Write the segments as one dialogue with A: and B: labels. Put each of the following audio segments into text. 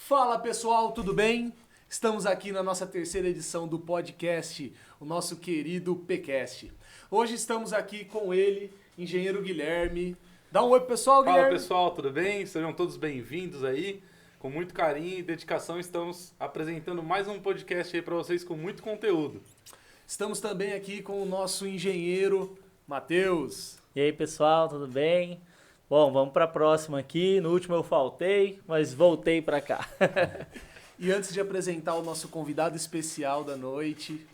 A: Fala pessoal, tudo bem? Estamos aqui na nossa terceira edição do podcast, o nosso querido PCast. Hoje estamos aqui com ele, engenheiro Guilherme. Dá um oi pro pessoal, Guilherme.
B: Fala pessoal, tudo bem? Sejam todos bem-vindos aí. Com muito carinho e dedicação estamos apresentando mais um podcast aí para vocês com muito conteúdo.
A: Estamos também aqui com o nosso engenheiro Matheus.
C: E aí pessoal, tudo bem? Bom, vamos para a próxima aqui. No último eu faltei, mas voltei para cá.
A: E antes de apresentar o nosso convidado especial da noite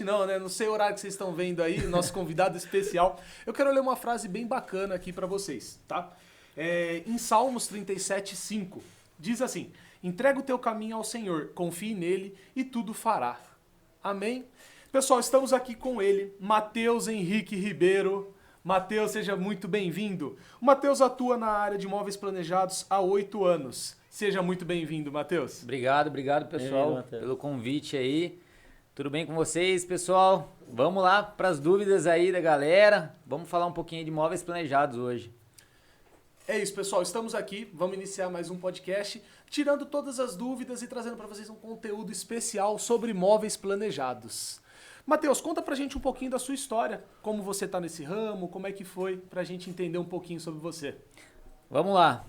A: não, né? Não sei o horário que vocês estão vendo aí, nosso convidado especial. Eu quero ler uma frase bem bacana aqui para vocês, tá? Em Salmos 37:5, diz assim: entrega o teu caminho ao Senhor, confie nele e tudo fará. Amém? Pessoal, estamos aqui com ele, Matheus Henrique Ribeiro. Matheus, seja muito bem-vindo. O Matheus atua na área de imóveis planejados há 8 anos. Seja muito bem-vindo, Matheus.
D: Obrigado pessoal pelo convite aí. Tudo bem com vocês, pessoal? Vamos lá para as dúvidas aí da galera. Vamos falar um pouquinho de imóveis planejados hoje.
A: É isso, pessoal. Estamos aqui, vamos iniciar mais um podcast, tirando todas as dúvidas e trazendo para vocês um conteúdo especial sobre imóveis planejados. Matheus, conta pra gente um pouquinho da sua história, como você tá nesse ramo, como é que foi, pra gente entender um pouquinho sobre você.
D: Vamos lá.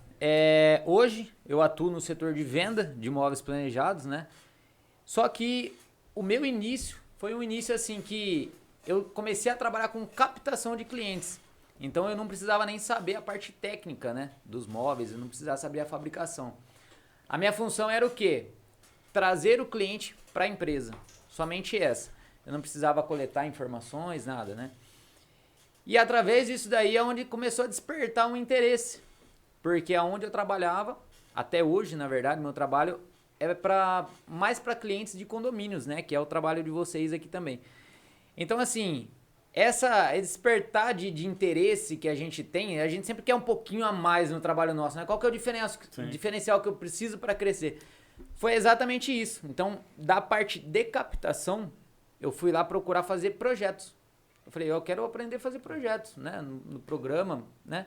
D: Hoje eu atuo no setor de venda de imóveis planejados, né? Só que o meu início foi um início assim que eu comecei a trabalhar com captação de clientes. Então eu não precisava nem saber a parte técnica, né, dos móveis, eu não precisava saber a fabricação. A minha função era o quê? Trazer o cliente para a empresa, somente essa. Eu não precisava coletar informações, nada, né? E através disso daí é onde começou a despertar um interesse. Porque aonde eu trabalhava, até hoje, na verdade, meu trabalho é mais para clientes de condomínios, né? Que é o trabalho de vocês aqui também. Então, assim, esse despertar de interesse que a gente tem, a gente sempre quer um pouquinho a mais no trabalho nosso, né? Qual que é o diferencial que eu preciso para crescer? Foi exatamente isso. Então, da parte de captação, eu fui lá procurar fazer projetos. Eu falei, eu quero aprender a fazer projetos, né? No programa, né?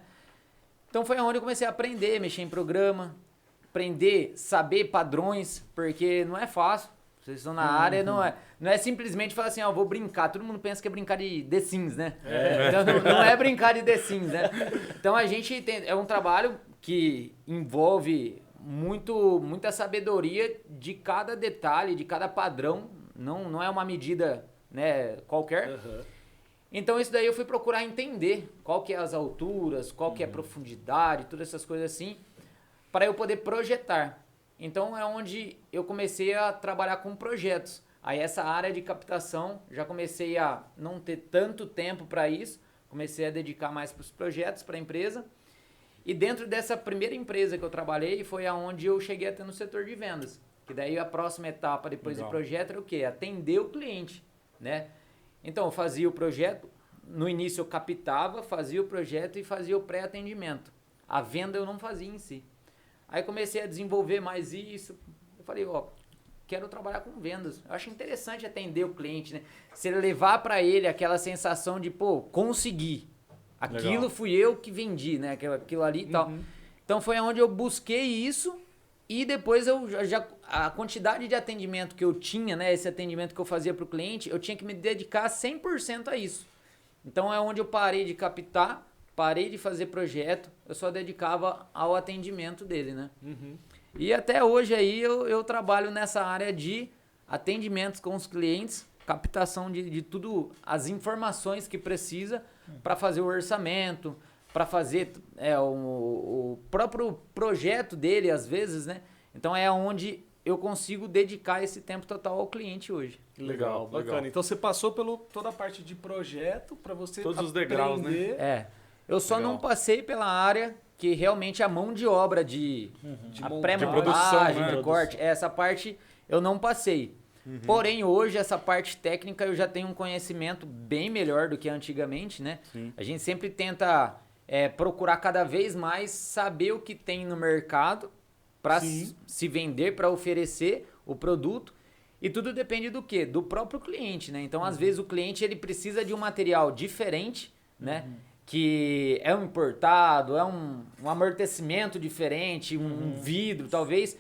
D: Então foi onde eu comecei a aprender, mexer em programa, aprender, saber padrões, porque não é fácil. Vocês estão na área, não é simplesmente falar assim, ó, vou brincar. Todo mundo pensa que é brincar de The Sims, né? Então não é brincar de The Sims, né? Então a gente é um trabalho que envolve muita sabedoria de cada detalhe, de cada padrão. Não é uma medida, né, qualquer. Uhum. Então isso daí eu fui procurar entender qual que é as alturas, qual que é a profundidade, todas essas coisas assim, para eu poder projetar. Então é onde eu comecei a trabalhar com projetos. Aí essa área de captação, já comecei a não ter tanto tempo para isso, comecei a dedicar mais para os projetos, para a empresa. E dentro dessa primeira empresa que eu trabalhei, foi aonde eu cheguei até no setor de vendas. Que daí a próxima etapa depois do projeto era o quê? Atender o cliente, né? Então eu fazia o projeto, no início eu captava, fazia o projeto e fazia o pré-atendimento. A venda eu não fazia em si. Aí comecei a desenvolver mais isso. Eu falei, quero trabalhar com vendas. Eu acho interessante atender o cliente, né? Você levar para ele aquela sensação de, consegui. Aquilo Legal. Fui eu que vendi, né? Aquilo ali e tal. Então foi onde eu busquei isso. E depois a quantidade de atendimento que eu tinha, né, esse atendimento que eu fazia para o cliente, eu tinha que me dedicar 100% a isso. Então é onde eu parei de captar, parei de fazer projeto, eu só dedicava ao atendimento dele, né? E até hoje aí eu trabalho nessa área de atendimentos com os clientes, captação de tudo, as informações que precisa para fazer o orçamento, para fazer o próprio projeto dele, às vezes, né? Então é onde eu consigo dedicar esse tempo total ao cliente hoje.
A: Legal, bacana. Legal. Então você passou toda a parte de projeto para você
B: todos os degraus, né?
D: Eu só não passei pela área que realmente a mão de obra de pré-montagem, de corte, essa parte eu não passei. Porém, hoje, essa parte técnica eu já tenho um conhecimento bem melhor do que antigamente, né? Sim. A gente sempre tenta procurar cada vez mais saber o que tem no mercado para se vender, para oferecer o produto. E tudo depende do quê? Do próprio cliente, né? Então, às vezes, o cliente ele precisa de um material diferente, né? Que é um importado, é um amortecimento diferente, um vidro, talvez.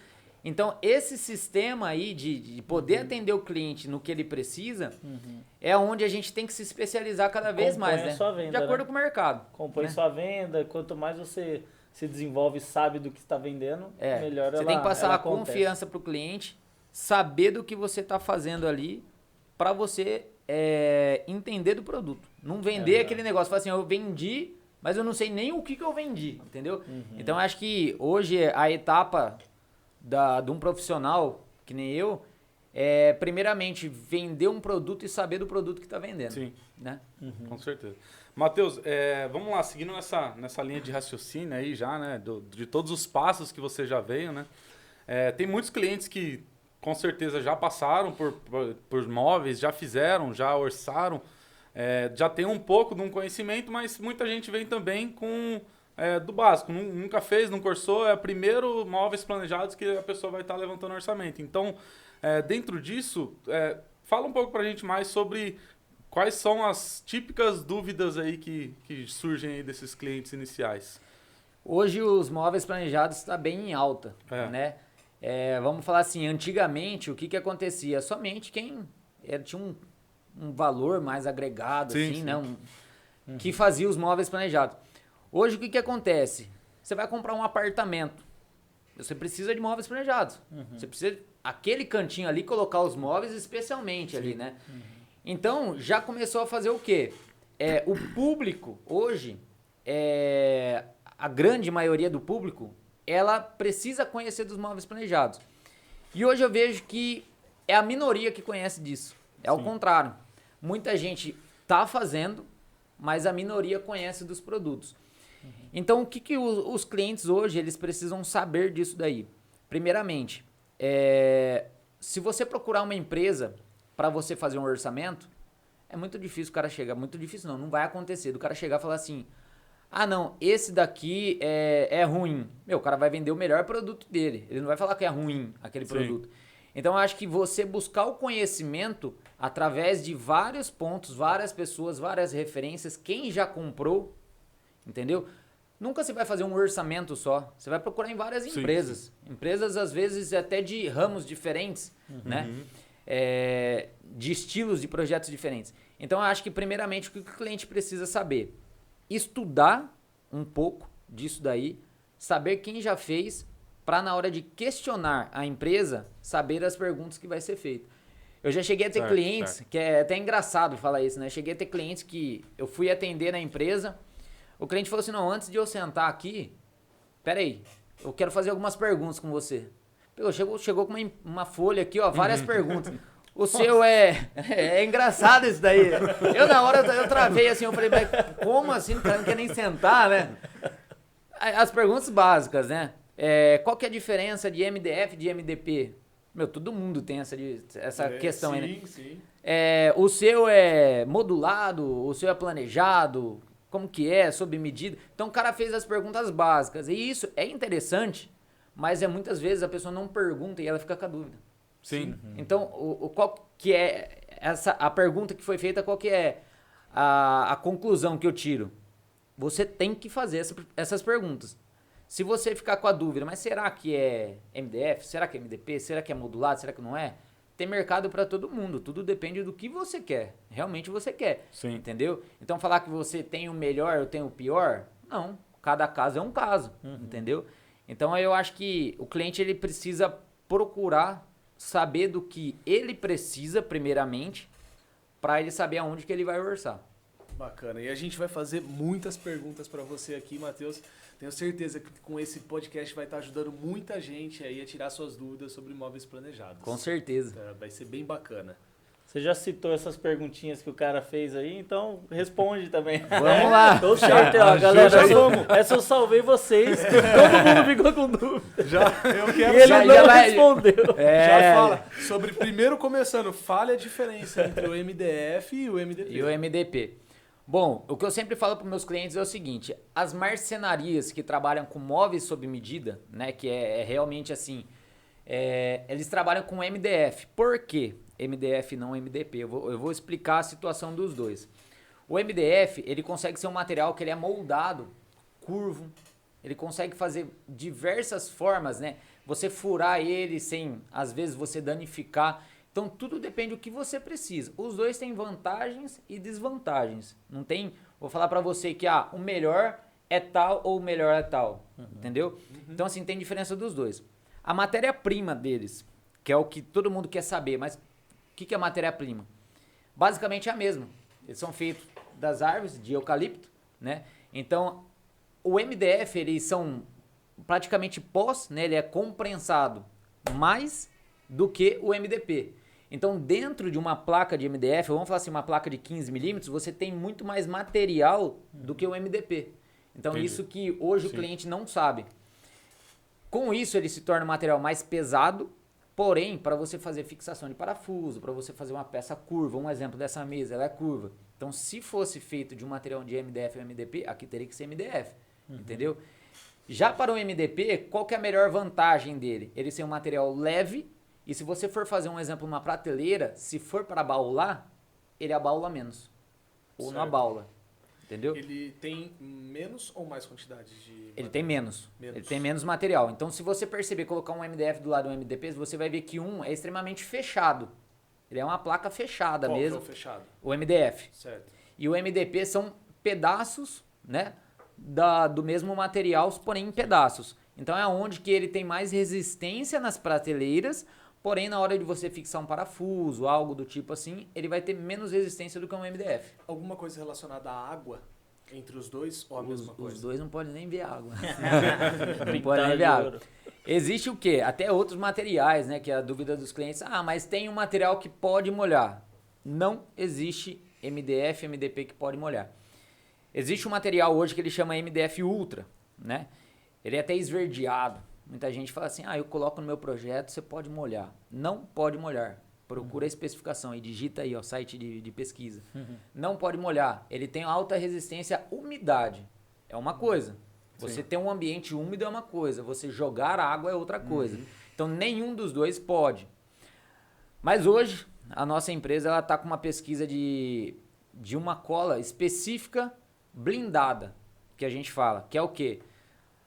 D: Então, esse sistema aí de poder atender o cliente no que ele precisa, é onde a gente tem que se especializar cada vez
C: Compõe
D: mais,
C: a
D: né?
C: sua venda,
D: de acordo
C: né?
D: com o mercado.
C: Compõe
D: né?
C: sua venda, quanto mais você se desenvolve e sabe do que está vendendo, melhor
D: Você
C: ela
D: tem que passar
C: ela
D: a
C: acontece.
D: confiança para o cliente, saber do que você está fazendo ali, para você entender do produto. Não vender aquele negócio, falar assim, eu vendi, mas eu não sei nem o que eu vendi, entendeu? Então, acho que hoje a etapa de um profissional, que nem eu, é primeiramente vender um produto e saber do produto que está vendendo.
B: Sim.
D: Né?
B: Com certeza. Matheus, vamos lá, seguindo nessa linha de raciocínio aí já, né? De todos os passos que você já veio, né? Tem muitos clientes que com certeza já passaram por móveis, já fizeram, já orçaram, já tem um pouco de um conhecimento, mas muita gente vem também com do básico, nunca fez, nunca orçou, é o primeiro móveis planejados que a pessoa vai estar levantando orçamento. Então, dentro disso, fala um pouco pra gente mais sobre quais são as típicas dúvidas aí que surgem aí desses clientes iniciais.
D: Hoje os móveis planejados estão bem em alta, né? Vamos falar assim, antigamente o que acontecia? Somente quem tinha um valor mais agregado,
B: Sim,
D: assim,
B: sim.
D: né? Que fazia os móveis planejados. Hoje o que acontece? Você vai comprar um apartamento, você precisa de móveis planejados. Você precisa, aquele cantinho ali, colocar os móveis especialmente ali, né? Então, já começou a fazer o quê? O público, hoje, a grande maioria do público, ela precisa conhecer dos móveis planejados. E hoje eu vejo que é a minoria que conhece disso. É o contrário. Muita gente está fazendo, mas a minoria conhece dos produtos. Então, o que os clientes hoje eles precisam saber disso daí? Primeiramente, se você procurar uma empresa para você fazer um orçamento, é muito difícil o cara chegar. Muito difícil não vai acontecer. Do cara chegar e falar assim, não, esse daqui é ruim. O cara vai vender o melhor produto dele. Ele não vai falar que é ruim aquele produto. Então, eu acho que você buscar o conhecimento através de vários pontos, várias pessoas, várias referências, quem já comprou, entendeu? Nunca você vai fazer um orçamento só. Você vai procurar em várias empresas. Empresas, às vezes, até de ramos diferentes, né? De estilos de projetos diferentes. Então, eu acho que, primeiramente, o que o cliente precisa saber? Estudar um pouco disso daí, saber quem já fez, para na hora de questionar a empresa, saber as perguntas que vai ser feito. Eu já cheguei a ter clientes, que é até engraçado falar isso, né? Cheguei a ter clientes que eu fui atender na empresa, o cliente falou assim, não, antes de eu sentar aqui, peraí, eu quero fazer algumas perguntas com você. Chegou com uma folha aqui, ó, várias perguntas. O seu é engraçado isso daí. Eu na hora eu travei assim, eu falei, mas como assim? O cara não quer nem sentar, né? As perguntas básicas, né? Qual que é a diferença de MDF e de MDP? Todo mundo tem essa questão aí, né?
A: Sim.
D: O seu é modulado, o seu é planejado, como que é, sob medida? Então o cara fez as perguntas básicas. E isso é interessante, mas muitas vezes a pessoa não pergunta e ela fica com a dúvida.
B: Sim.
D: Então, qual que é a pergunta que foi feita, qual que é a conclusão que eu tiro? Você tem que fazer essas perguntas. Se você ficar com a dúvida, mas será que é MDF? Será que é MDP? Será que é modulado? Será que não é? Tem mercado para todo mundo. Tudo depende do que você quer. Realmente você quer.
B: Sim.
D: Entendeu? Então, falar que você tem o melhor, eu tenho o pior? Não. Cada caso é um caso. Entendeu? Então, eu acho que o cliente ele precisa procurar saber do que ele precisa, primeiramente, para ele saber aonde que ele vai orçar.
A: Bacana. E a gente vai fazer muitas perguntas para você aqui, Matheus. Tenho certeza que com esse podcast vai estar ajudando muita gente aí a tirar suas dúvidas sobre imóveis planejados.
D: Com certeza.
A: Vai ser bem bacana.
C: Você já citou essas perguntinhas que o cara fez aí, então responde também.
D: Vamos lá.
C: Tô certo, ó, galera. Essa eu salvei vocês. Todo mundo ficou com dúvida.
A: Eu quero
C: E ele não respondeu.
A: Já fala. Sobre, primeiro começando, fale a diferença entre o MDF e o MDP.
D: E o MDP. Bom, o que eu sempre falo para meus clientes é o seguinte, as marcenarias que trabalham com móveis sob medida, né, que é realmente assim, eles trabalham com MDF. Por quê? MDF não MDP. Eu vou explicar a situação dos dois. O MDF, ele consegue ser um material que ele é moldado, curvo, ele consegue fazer diversas formas, né? você furar ele sem, às vezes, você danificar. Então, tudo depende do que você precisa. Os dois têm vantagens e desvantagens. Não tem, vou falar pra você que o melhor é tal ou o melhor é tal, entendeu? Então, assim, tem diferença dos dois. A matéria-prima deles, que é o que todo mundo quer saber, mas o que é matéria-prima? Basicamente é a mesma. Eles são feitos das árvores de eucalipto, né? Então, o MDF, eles são praticamente pós, né? Ele é comprensado mais do que o MDP. Então, dentro de uma placa de MDF, vamos falar assim, uma placa de 15 milímetros, você tem muito mais material do que o MDP. Então,
B: Entendi.
D: isso que hoje o cliente não sabe. Com isso, ele se torna um material mais pesado, porém, para você fazer fixação de parafuso, para você fazer uma peça curva, um exemplo dessa mesa, ela é curva. Então, se fosse feito de um material de MDF ou MDP, aqui teria que ser MDF, entendeu? Já para o MDP, qual que é a melhor vantagem dele? Ele ser um material leve, e se você for fazer um exemplo, uma prateleira, se for para baular, ele abaula menos. Ou não
A: Certo.
D: abaula. Entendeu?
A: Ele tem menos ou mais quantidade de...
D: Ele tem menos.
A: Menos.
D: Ele tem menos material. Então, se você perceber, colocar um MDF do lado do MDP, você vai ver que um é extremamente fechado. Ele é uma placa fechada
A: Qual que é
D: mesmo.
A: o fechado?
D: O MDF.
A: Certo.
D: E o MDP são pedaços, né? Do mesmo material, porém em pedaços. Então, é onde que ele tem mais resistência nas prateleiras, porém, na hora de você fixar um parafuso, algo do tipo assim, ele vai ter menos resistência do que um MDF.
A: Alguma coisa relacionada à água entre os dois ou a mesma coisa?
D: Os dois não podem nem ver água. não
C: Pintar
D: podem nem
C: de
D: ver água.
C: ouro.
D: Existe o quê? Até outros materiais, né? Que é a dúvida dos clientes. Mas tem um material que pode molhar. Não existe MDF, MDP que pode molhar. Existe um material hoje que ele chama MDF Ultra, né? Ele é até esverdeado. Muita gente fala assim, eu coloco no meu projeto, você pode molhar. Não pode molhar. Procura a especificação e digita aí, ó, site de pesquisa. Não pode molhar. Ele tem alta resistência à umidade. É uma coisa. Você ter um ambiente úmido é uma coisa. Você jogar água é outra coisa. Então, nenhum dos dois pode. Mas hoje, a nossa empresa ela está com uma pesquisa de uma cola específica blindada, que a gente fala. Que é o quê?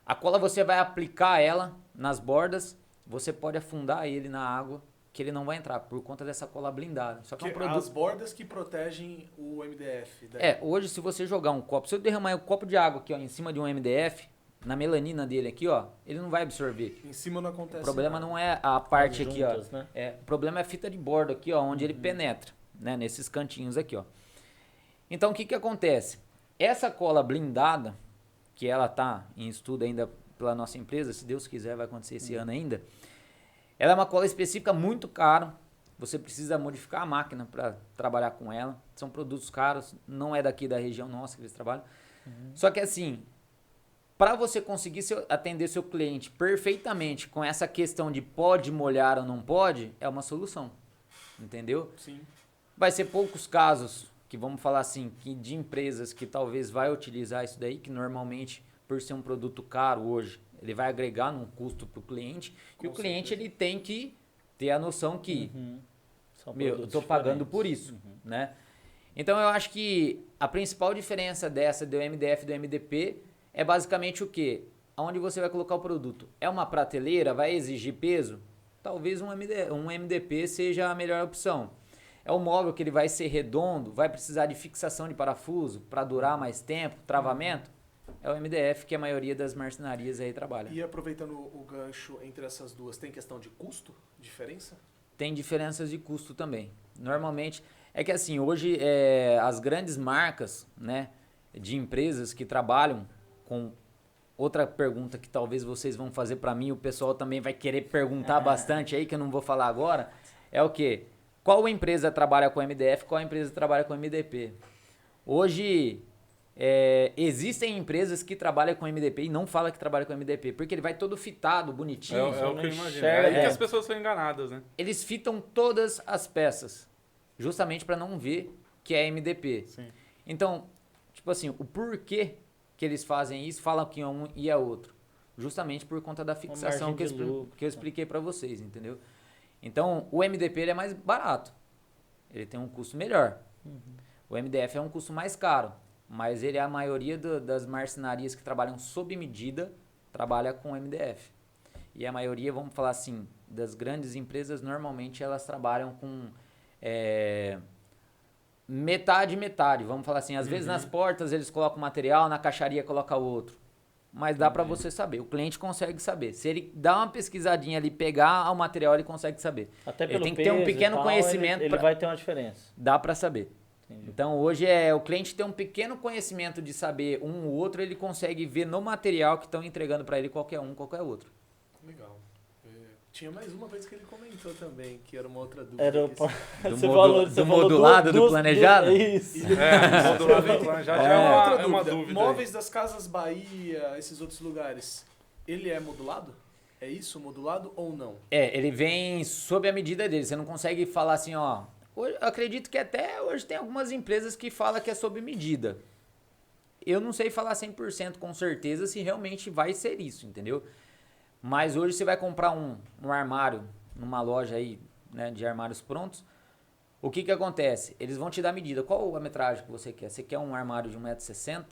D: A cola você vai aplicar ela nas bordas, você pode afundar ele na água, que ele não vai entrar, por conta dessa cola blindada. Só que é um produto...
A: As bordas que protegem o MDF.
D: hoje se você jogar um copo, se eu derramar um copo de água aqui, ó, em cima de um MDF, na melanina dele aqui, ó, ele não vai absorver.
A: Em cima não acontece
D: O problema
A: nada.
D: não é a parte aqui, ó.
C: juntas, né?
D: O problema é a fita de bordo aqui, ó, onde ele penetra, né, nesses cantinhos aqui, ó. Então, o que que acontece? Essa cola blindada, que ela tá em estudo ainda pela nossa empresa, se Deus quiser vai acontecer esse ano ainda, ela é uma cola específica muito cara, você precisa modificar a máquina para trabalhar com ela, são produtos caros, não é daqui da região nossa que eles trabalham, só que assim, para você conseguir atender seu cliente perfeitamente com essa questão de pode molhar ou não pode, é uma solução, entendeu?
A: Sim.
D: Vai ser poucos casos que vamos falar assim, que de empresas que talvez vai utilizar isso daí, que normalmente, por ser um produto caro hoje, ele vai agregar num custo para o cliente, e o cliente ele tem que ter a noção que,
C: São
D: eu
C: produtos
D: estou pagando
C: diferentes.
D: por isso, né? Então eu acho que a principal diferença dessa do MDF e do MDP é basicamente o quê? Onde você vai colocar o produto? É uma prateleira, vai exigir peso? Talvez um MDP seja a melhor opção. É um móvel que ele vai ser redondo, vai precisar de fixação de parafuso para durar mais tempo, travamento. É o MDF que a maioria das marcenarias aí trabalha.
A: E aproveitando o gancho entre essas duas, tem questão de custo? Diferença?
D: Tem diferenças de custo também. Normalmente, é que assim, hoje as grandes marcas, né, de empresas que trabalham com outra pergunta que talvez vocês vão fazer para mim, o pessoal também vai querer perguntar bastante aí, que eu não vou falar agora, é o quê? Qual empresa trabalha com MDF, qual empresa trabalha com MDP? Hoje, existem empresas que trabalham com MDP e não falam que trabalham com MDP, porque ele vai todo fitado, bonitinho.
B: É o que eu imagino. É aí que as pessoas são enganadas, né?
D: Eles fitam todas as peças, justamente para não ver que é MDP.
B: Sim.
D: Então, tipo assim, o porquê que eles fazem isso, falam que é um e é outro. Justamente por conta da fixação
C: margem de lucro.
D: que eu expliquei para vocês, entendeu? Então, o MDP ele é mais barato. Ele tem um custo melhor. O MDF é um custo mais caro. Mas ele, a maioria das marcenarias que trabalham sob medida, trabalha com MDF. E a maioria, vamos falar assim, das grandes empresas, normalmente elas trabalham com metade, metade. Vamos falar assim, às vezes nas portas eles colocam material, na caixaria coloca outro. Mas dá para você saber, o cliente consegue saber. Se ele dá uma pesquisadinha ali, pegar o material, ele consegue saber.
C: Até
D: Ele
C: pelo
D: tem que ter um
C: peso e
D: pequeno
C: tal,
D: conhecimento.
C: ele vai ter uma diferença.
D: Dá para saber.
C: Entendi.
D: Então hoje o cliente tem um pequeno conhecimento de saber um ou outro, ele consegue ver no material que estão entregando para ele qualquer um, qualquer outro.
A: Legal. Tinha mais uma vez que ele comentou também, que era uma outra dúvida.
C: Era o...
A: que
D: Do modulado, do planejado?
C: Isso.
B: Modulado do planejado já é uma dúvida.
A: Móveis das Casas Bahia, esses outros lugares, ele é modulado? É isso, modulado ou não?
D: Ele vem sob a medida dele. Você não consegue falar assim, ó. Hoje, eu acredito que até hoje tem algumas empresas que falam que é sob medida. Eu não sei falar 100% com certeza se realmente vai ser isso, entendeu? Mas hoje você vai comprar um armário numa loja aí, né, de armários prontos. O que acontece? Eles vão te dar medida. Qual a metragem que você quer? Você quer um armário de 1,60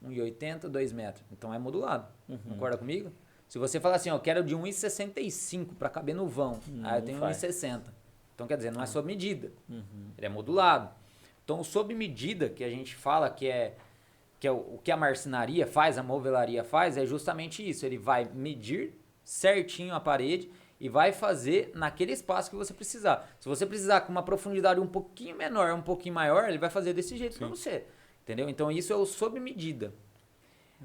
D: m, 1,80 m, 2 metros. Então é modulado. Concorda comigo? Se você falar assim, ó, eu quero de 1,65 para caber no vão. Aí eu tenho 1,60. Então quer dizer, não é sob medida. Ele é modulado. Então o sob medida que a gente fala que é o que a marcenaria faz, a movelaria faz, é justamente isso. Ele vai medir certinho a parede e vai fazer naquele espaço que você precisar. Se você precisar com uma profundidade um pouquinho menor, um pouquinho maior, ele vai fazer desse jeito para você. Entendeu? Então isso é o sob medida.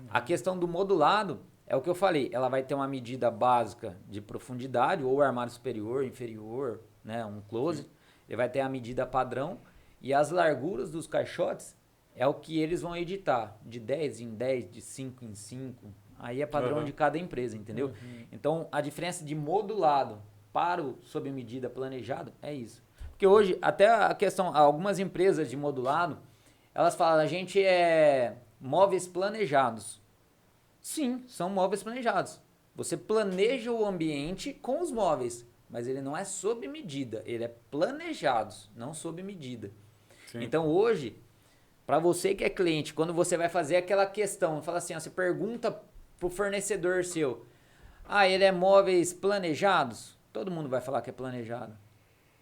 D: A questão do modulado é o que eu falei. Ela vai ter uma medida básica de profundidade, ou armário superior, inferior, né, um closet. Ele vai ter a medida padrão e as larguras dos caixotes é o que eles vão editar, de 10 em 10, de 5 em 5. Aí é padrão de cada empresa, entendeu? Então, a diferença de modulado para o sob medida planejado é isso. Porque hoje, até a questão, algumas empresas de modulado, elas falam, a gente é móveis planejados. Sim, são móveis planejados. Você planeja o ambiente com os móveis, mas ele não é sob medida, ele é planejado, não sob medida.
B: Sim.
D: Então, hoje... Para você que é cliente, quando você vai fazer aquela questão, fala assim, ó, você pergunta pro fornecedor seu, ele é móveis planejados? Todo mundo vai falar que é planejado.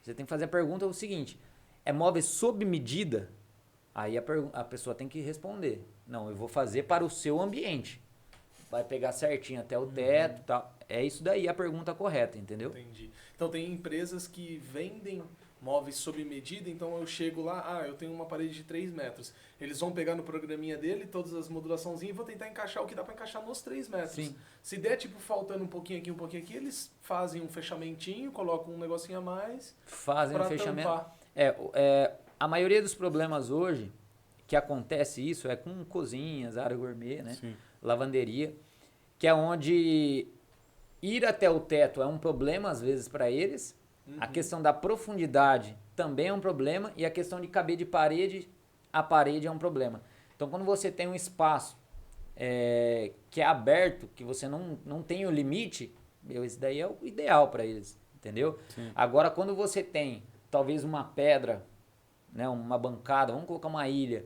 D: Você tem que fazer a pergunta o seguinte, é móveis sob medida? Aí a pessoa tem que responder, não, eu vou fazer para o seu ambiente. Vai pegar certinho até o teto e tal. É isso daí a pergunta correta, entendeu?
A: Entendi. Então tem empresas que vendem móveis sob medida, então eu chego lá, eu tenho uma parede de 3 metros. Eles vão pegar no programinha dele todas as modulaçõezinhas e vou tentar encaixar o que dá para encaixar nos 3 metros.
D: Sim.
A: Se der, tipo, faltando um pouquinho aqui, eles fazem um fechamentinho, colocam um negocinho a mais.
D: Fazem um
A: pra
D: fechamento.
A: tampar.
D: A maioria dos problemas hoje, que acontece isso, é com cozinhas, área gourmet, né?
B: Sim.
D: Lavanderia, que é onde ir até o teto é um problema, às vezes, para eles. A questão da profundidade também é um problema e a questão de caber de parede a parede é um problema. Então, quando você tem um espaço que é aberto, que você não tem o limite, esse daí é o ideal para eles, entendeu?
B: Sim.
D: Agora, quando você tem talvez uma pedra, né, uma bancada, vamos colocar uma ilha,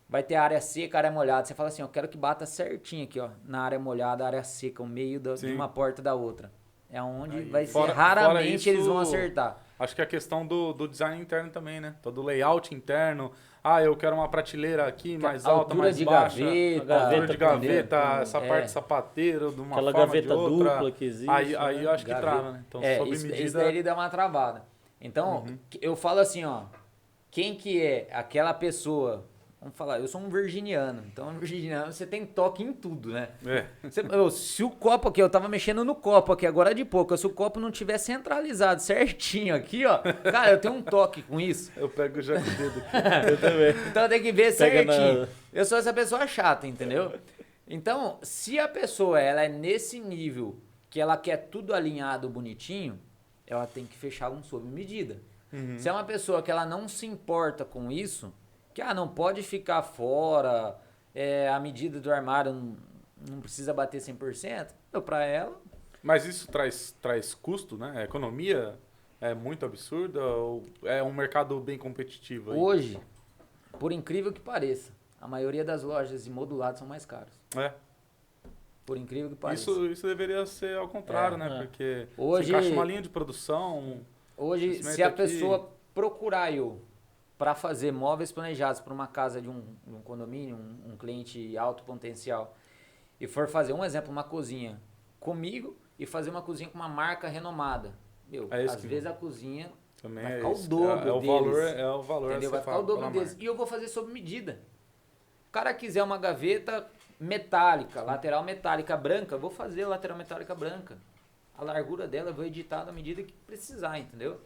D: vai ter área seca, área molhada. Você fala assim, eu quero que bata certinho aqui, ó, na área molhada, área seca, o meio de uma porta da outra. É onde vai ser, raramente
B: isso,
D: eles vão acertar.
B: Acho que a questão do design interno também, né? Todo layout interno. Eu quero uma prateleira aqui mais alta, mais baixa. Altura de gaveta, essa parte sapateiro, de uma
C: aquela
B: forma
C: gaveta
B: de outra.
C: dupla que existe.
B: Aí eu acho que trava, né? Então, sob medida...
D: Isso daí ele dá uma travada. Então, eu falo assim, ó. Quem que é aquela pessoa... Vamos falar, eu sou um virginiano. Então, um virginiano, você tem toque em tudo, né? Se o copo aqui, eu tava mexendo no copo aqui agora de pouco, se o copo não tiver centralizado certinho aqui, ó, cara, eu tenho um toque com isso.
B: Eu pego já com o dedo aqui.
C: Eu também.
D: Então tem que ver certinho. Eu sou essa pessoa chata, entendeu? Então, se a pessoa ela é nesse nível que ela quer tudo alinhado, bonitinho, ela tem que fechar um sob medida. Se é uma pessoa que ela não se importa com isso, que não pode ficar fora, a medida do armário não precisa bater 100%, para ela...
B: Mas isso traz custo, né? A economia é muito absurda ou é um mercado bem competitivo aí?
D: Hoje, por incrível que pareça, a maioria das lojas de modulado são mais caras. Por incrível que pareça.
B: Isso deveria ser ao contrário, né? Porque
D: Hoje,
B: você encaixa uma linha de produção.
D: Hoje, se a pessoa procurar eu para fazer móveis planejados para uma casa de um condomínio, um cliente alto potencial, e for fazer um exemplo, uma cozinha comigo e fazer uma cozinha com uma marca renomada, meu, às vezes a cozinha
B: também
D: vai
B: é
D: ficar
B: isso.
D: o dobro deles.
B: É o valor.
D: Entendeu? Vai ficar o dobro deles. E eu vou fazer sob medida. O cara quiser uma gaveta metálica, lateral metálica branca, eu vou fazer lateral metálica branca. A largura dela eu vou editar na medida que precisar, entendeu?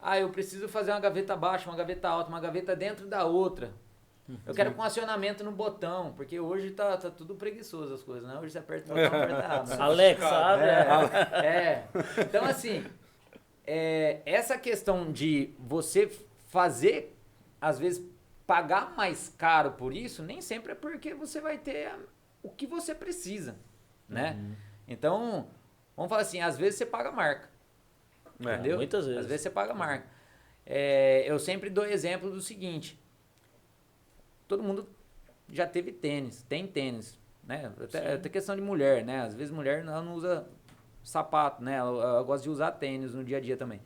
D: Ah, eu preciso fazer uma gaveta baixa, uma gaveta alta, uma gaveta dentro da outra. Eu quero com acionamento no botão, porque hoje tá tudo preguiçoso as coisas, né? Hoje você aperta o botão, aperta errado. Né?
C: Alexa, abre.
D: Então, assim, essa questão de você fazer, às vezes, pagar mais caro por isso, nem sempre é porque você vai ter o que você precisa, né? Então, vamos falar assim, às vezes você paga a marca, entendeu?
C: Muitas vezes.
D: Às vezes você paga a marca. Eu sempre dou exemplo do seguinte, todo mundo já teve tênis, tem tênis, né? Até questão de mulher, né? Às vezes mulher não usa sapato, né? Ela gosta de usar tênis no dia a dia também.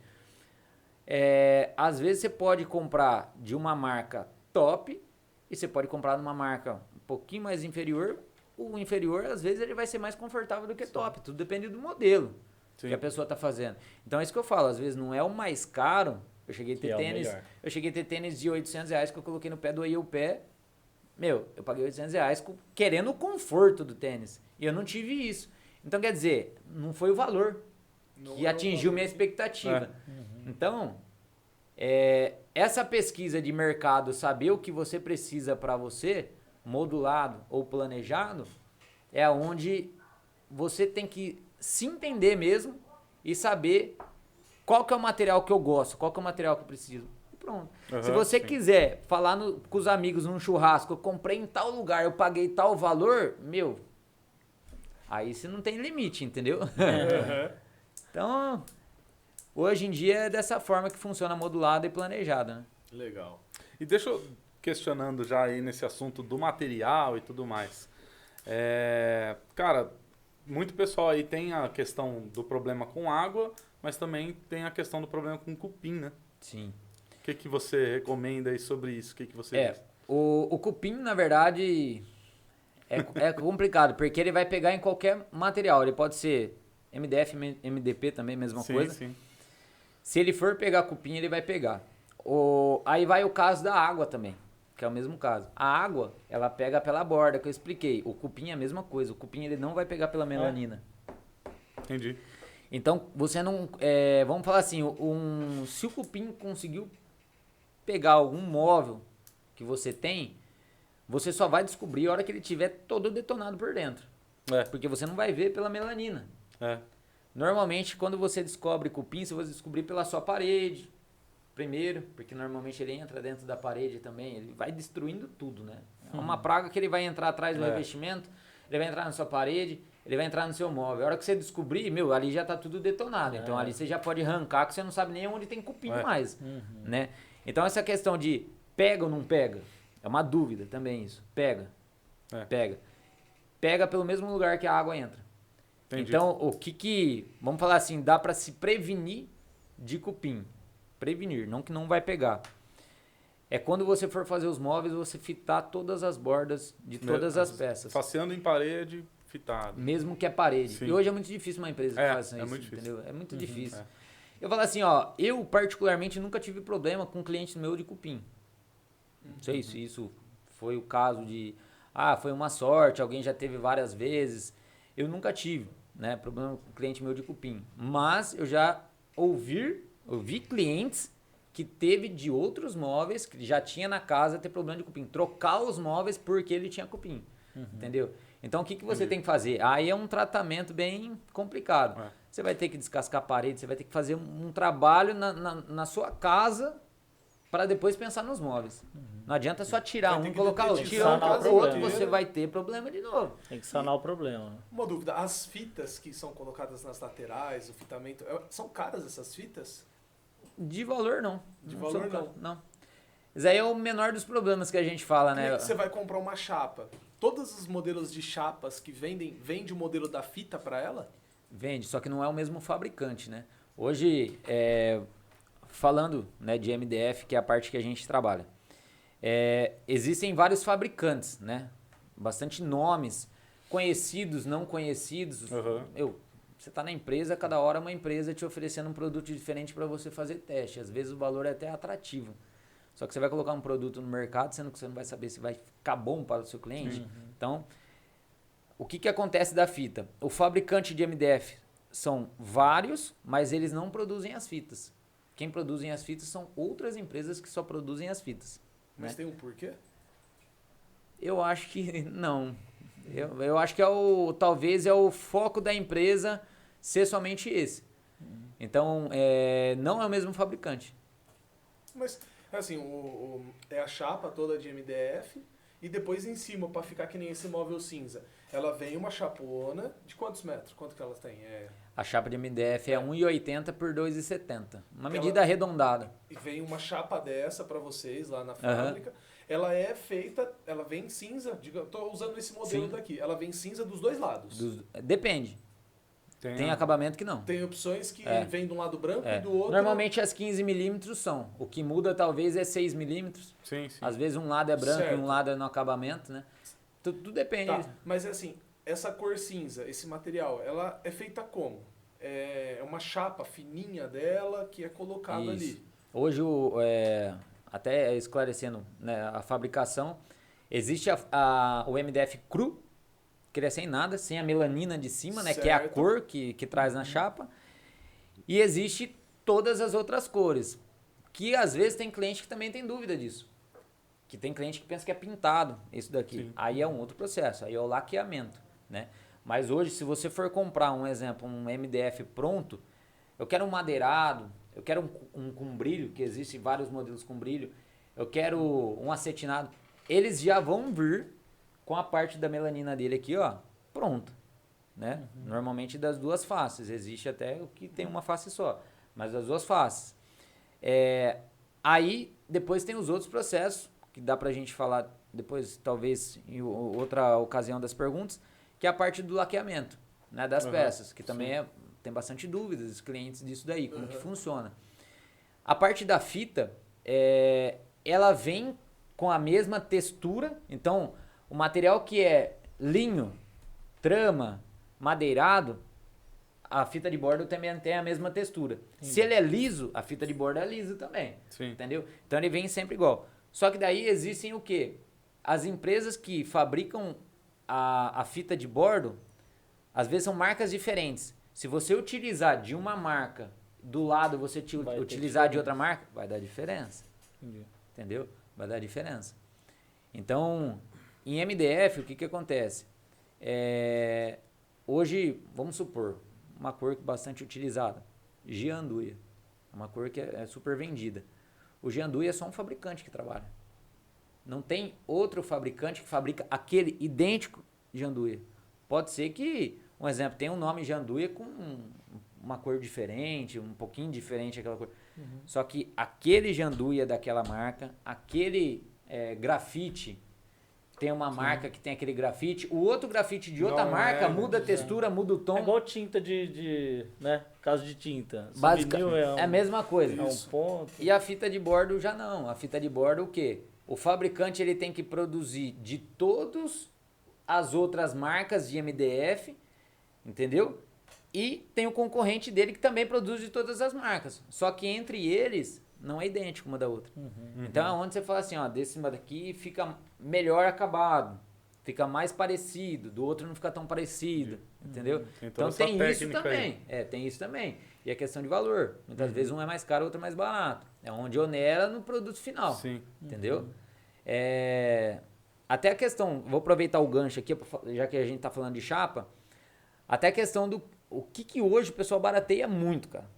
D: Às vezes você pode comprar de uma marca top e você pode comprar de uma marca um pouquinho mais inferior. O inferior, às vezes, ele vai ser mais confortável do que top. Tudo depende do modelo que a pessoa está fazendo. Então, é isso que eu falo. Às vezes, não é o mais caro. Eu cheguei a ter tênis de R$800 que eu coloquei no pé, doía o pé. Meu, eu paguei R$800 querendo o conforto do tênis. E eu não tive isso. Então, quer dizer, não foi o valor que atingiu minha expectativa. Então, essa pesquisa de mercado, saber o que você precisa para você, modulado ou planejado, é onde você tem que se entender mesmo e saber qual que é o material que eu gosto, qual que é o material que eu preciso. E pronto. Se você quiser falar com os amigos num churrasco, eu comprei em tal lugar, eu paguei tal valor, meu, aí você não tem limite, entendeu? Então, hoje em dia é dessa forma que funciona modulado e planejado, né?
A: Legal.
B: E deixa eu questionando já aí nesse assunto do material e tudo mais. Cara, muito pessoal aí tem a questão do problema com água, mas também tem a questão do problema com cupim, né?
D: Sim.
B: O que você recomenda aí sobre isso? O que você diz?
D: O cupim, na verdade, é complicado, porque ele vai pegar em qualquer material. Ele pode ser MDF, MDP também, mesma coisa.
B: Sim.
D: Se ele for pegar cupim, ele vai pegar. Aí vai o caso da água também, que é o mesmo caso. A água, ela pega pela borda, que eu expliquei. O cupim é a mesma coisa. O cupim ele não vai pegar pela melanina.
B: Entendi.
D: Então, você não... vamos falar assim, se o cupim conseguiu pegar algum móvel que você tem, você só vai descobrir a hora que ele estiver todo detonado por dentro. Porque você não vai ver pela melanina. Normalmente, quando você descobre cupim, você vai descobrir pela sua parede, primeiro, porque normalmente ele entra dentro da parede também, ele vai destruindo tudo, né? É uma praga que ele vai entrar atrás do revestimento, ele vai entrar na sua parede, ele vai entrar no seu móvel. A hora que você descobrir, ali já tá tudo detonado. Então ali você já pode arrancar, que você não sabe nem onde tem cupim mais, né? Então essa questão de pega ou não pega, é uma dúvida também isso. Pega. Pega pelo mesmo lugar que a água entra. Entendi. Então, vamos falar assim, dá para se prevenir de cupim. Prevenir, não que não vai pegar. É quando você for fazer os móveis, você fitar todas as bordas de todas as peças.
B: Faceando em parede, fitado.
D: Mesmo que é parede.
B: Sim.
D: E hoje é muito difícil uma empresa que faça isso,
B: muito difícil.
D: entendeu? É muito difícil. Eu falo assim, eu particularmente nunca tive problema com cliente meu de cupim. Não sei se isso foi o caso de, foi uma sorte, alguém já teve várias vezes. Eu nunca tive, né, problema com cliente meu de cupim. Mas eu já ouvi clientes que teve de outros móveis, que já tinha na casa, ter problema de cupim. Trocar os móveis porque ele tinha cupim. Entendeu? Então, o que você tem que fazer? Aí é um tratamento bem complicado. Você vai ter que descascar a parede, você vai ter que fazer um trabalho na sua casa para depois pensar nos móveis. Não adianta só tirar um, colocar outro. Tirar um, colocar outro, você vai ter problema de novo.
C: Tem que sanar o problema.
A: Uma dúvida, as fitas que são colocadas nas laterais, o fitamento, são caras essas fitas?
D: De valor, não.
A: De valor, não.
D: Isso aí é o menor dos problemas que a gente fala, né?
A: Você vai comprar uma chapa. todos os modelos de chapas que vende o modelo da fita para ela?
D: Vende, só que não é o mesmo fabricante, né? Hoje, falando, né, de MDF, que é a parte que a gente trabalha, existem vários fabricantes, né? Bastante nomes, conhecidos, não conhecidos. Você está na empresa, cada hora uma empresa te oferecendo um produto diferente para você fazer teste. Às vezes o valor é até atrativo. Só que você vai colocar um produto no mercado, sendo que você não vai saber se vai ficar bom para o seu cliente. Então, o que acontece da fita? O fabricante de MDF são vários, mas eles não produzem as fitas. Quem produzem as fitas são outras empresas que só produzem as fitas.
A: Mas
D: né?
A: tem um porquê?
D: Eu acho que não. Eu acho que talvez é o foco da empresa ser somente esse. Então, não é o mesmo fabricante.
A: Mas, assim, é a chapa toda de MDF e depois em cima, para ficar que nem esse móvel cinza, ela vem uma chapona de quantos metros? Quanto que elas têm?
D: A chapa de MDF é 1,80 por 2,70. Uma medida arredondada.
A: E vem uma chapa dessa para vocês lá na fábrica. Ela é feita, ela vem cinza, estou usando esse modelo daqui, ela vem cinza dos dois lados.
D: Depende. Tem acabamento que não.
A: Tem opções que vem de um lado branco e do outro...
D: Normalmente as 15 milímetros são. O que muda talvez é 6 milímetros.
B: Sim.
D: Às vezes um lado é branco e um lado é no acabamento, né? Tudo depende.
A: Tá. Mas assim, essa cor cinza, esse material, ela é feita como? É uma chapa fininha dela que é colocada ali.
D: Hoje, até esclarecendo, né, a fabricação, existe o MDF cru, que ele é sem nada, sem a melanina de cima, né, que é a cor que traz na chapa. E existe todas as outras cores, que às vezes tem cliente que também tem dúvida disso. Que tem cliente que pensa que é pintado isso daqui. Sim. Aí é um outro processo, aí é o laqueamento, né? Mas hoje, se você for comprar um exemplo, um MDF pronto, eu quero um madeirado, eu quero um com brilho, que existe vários modelos com brilho, eu quero um acetinado, eles já vão vir com a parte da melanina dele aqui, ó, pronto, né? Normalmente das duas faces, existe até o que tem uma face só, mas das duas faces. Aí, depois tem os outros processos, que dá pra gente falar depois, talvez, em outra ocasião das perguntas, que é a parte do laqueamento, né, das peças, que também tem bastante dúvidas dos clientes disso daí, como que funciona. A parte da fita, ela vem com a mesma textura, então o material que é linho, trama, madeirado, a fita de bordo também tem a mesma textura. Se ele é liso, a fita de bordo é liso também, entendeu? Então ele vem sempre igual. Só que daí existem o quê? As empresas que fabricam a fita de bordo, às vezes são marcas diferentes. Se você utilizar de uma marca, do lado você utilizar de outra marca, vai dar diferença. Entendeu? Vai dar diferença. Então, em MDF, o que acontece? Hoje, vamos supor, uma cor bastante utilizada, Gianduia. Uma cor que é super vendida. O Gianduia é só um fabricante que trabalha. Não tem outro fabricante que fabrica aquele idêntico Gianduia. Pode ser que, um exemplo, tenha um nome Gianduia com uma cor diferente, um pouquinho diferente aquela cor. Só que aquele Gianduia daquela marca, aquele grafite, tem uma marca que tem aquele grafite, o outro grafite de outra marca muda a textura, muda o tom.
C: É igual tinta né? Caso de tinta.
D: Basicamente, é a mesma coisa.
C: É um ponto.
D: E a fita de bordo já não. A fita de bordo o quê? O fabricante ele tem que produzir de todas as outras marcas de MDF, entendeu? E tem o concorrente dele que também produz de todas as marcas. Só que entre eles não é idêntico uma da outra. Então é onde você fala assim, ó, desse daqui fica melhor acabado, fica mais parecido, do outro não fica tão parecido, entendeu? Então tem isso também. Tem isso também. E a questão de valor. Muitas vezes um é mais caro, outro é mais barato. É onde onera no produto final.
B: Sim.
D: Entendeu? Até a questão, vou aproveitar o gancho aqui, já que a gente tá falando de chapa, até a questão do o que hoje o pessoal barateia muito, cara.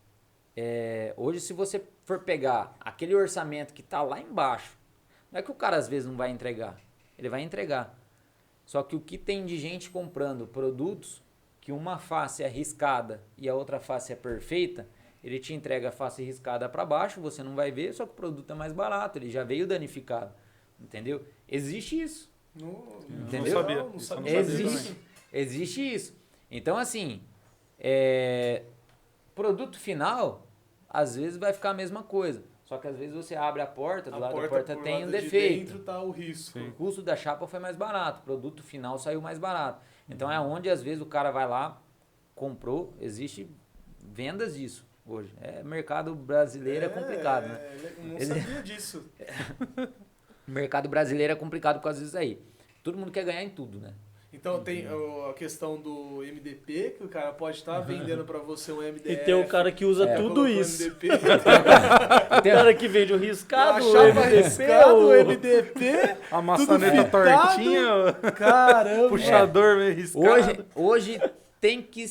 D: Hoje, se você for pegar aquele orçamento que tá lá embaixo, não é que o cara às vezes não vai entregar, ele vai entregar. Só que o que tem de gente comprando produtos que uma face é riscada e a outra face é perfeita, ele te entrega a face riscada para baixo, você não vai ver, só que o produto é mais barato, ele já veio danificado, entendeu? Existe isso. Entendeu?
B: Não sabia.
D: Existe isso. Então, assim, produto final, às vezes vai ficar a mesma coisa. Só que às vezes você abre a porta, do lado da porta tem um defeito.
A: Dentro tá o risco.
D: O custo da chapa foi mais barato, o produto final saiu mais barato. Então é onde às vezes o cara vai lá, comprou, existe vendas disso hoje. Mercado brasileiro é complicado, né?
A: Não sabia disso.
D: O mercado brasileiro é complicado por causa disso aí. Todo mundo quer ganhar em tudo, né?
A: Então tem a questão do MDP, que o cara pode estar vendendo para você um MDF.
C: E tem o cara que usa tudo isso.
A: MDP.
C: Tem o cara que vende o riscado,
A: A
C: o
A: chapa
C: MDP,
A: riscado, o MDP.
B: A maçaneta tortinha,
A: Caramba.
B: puxador meio riscado.
D: Hoje tem que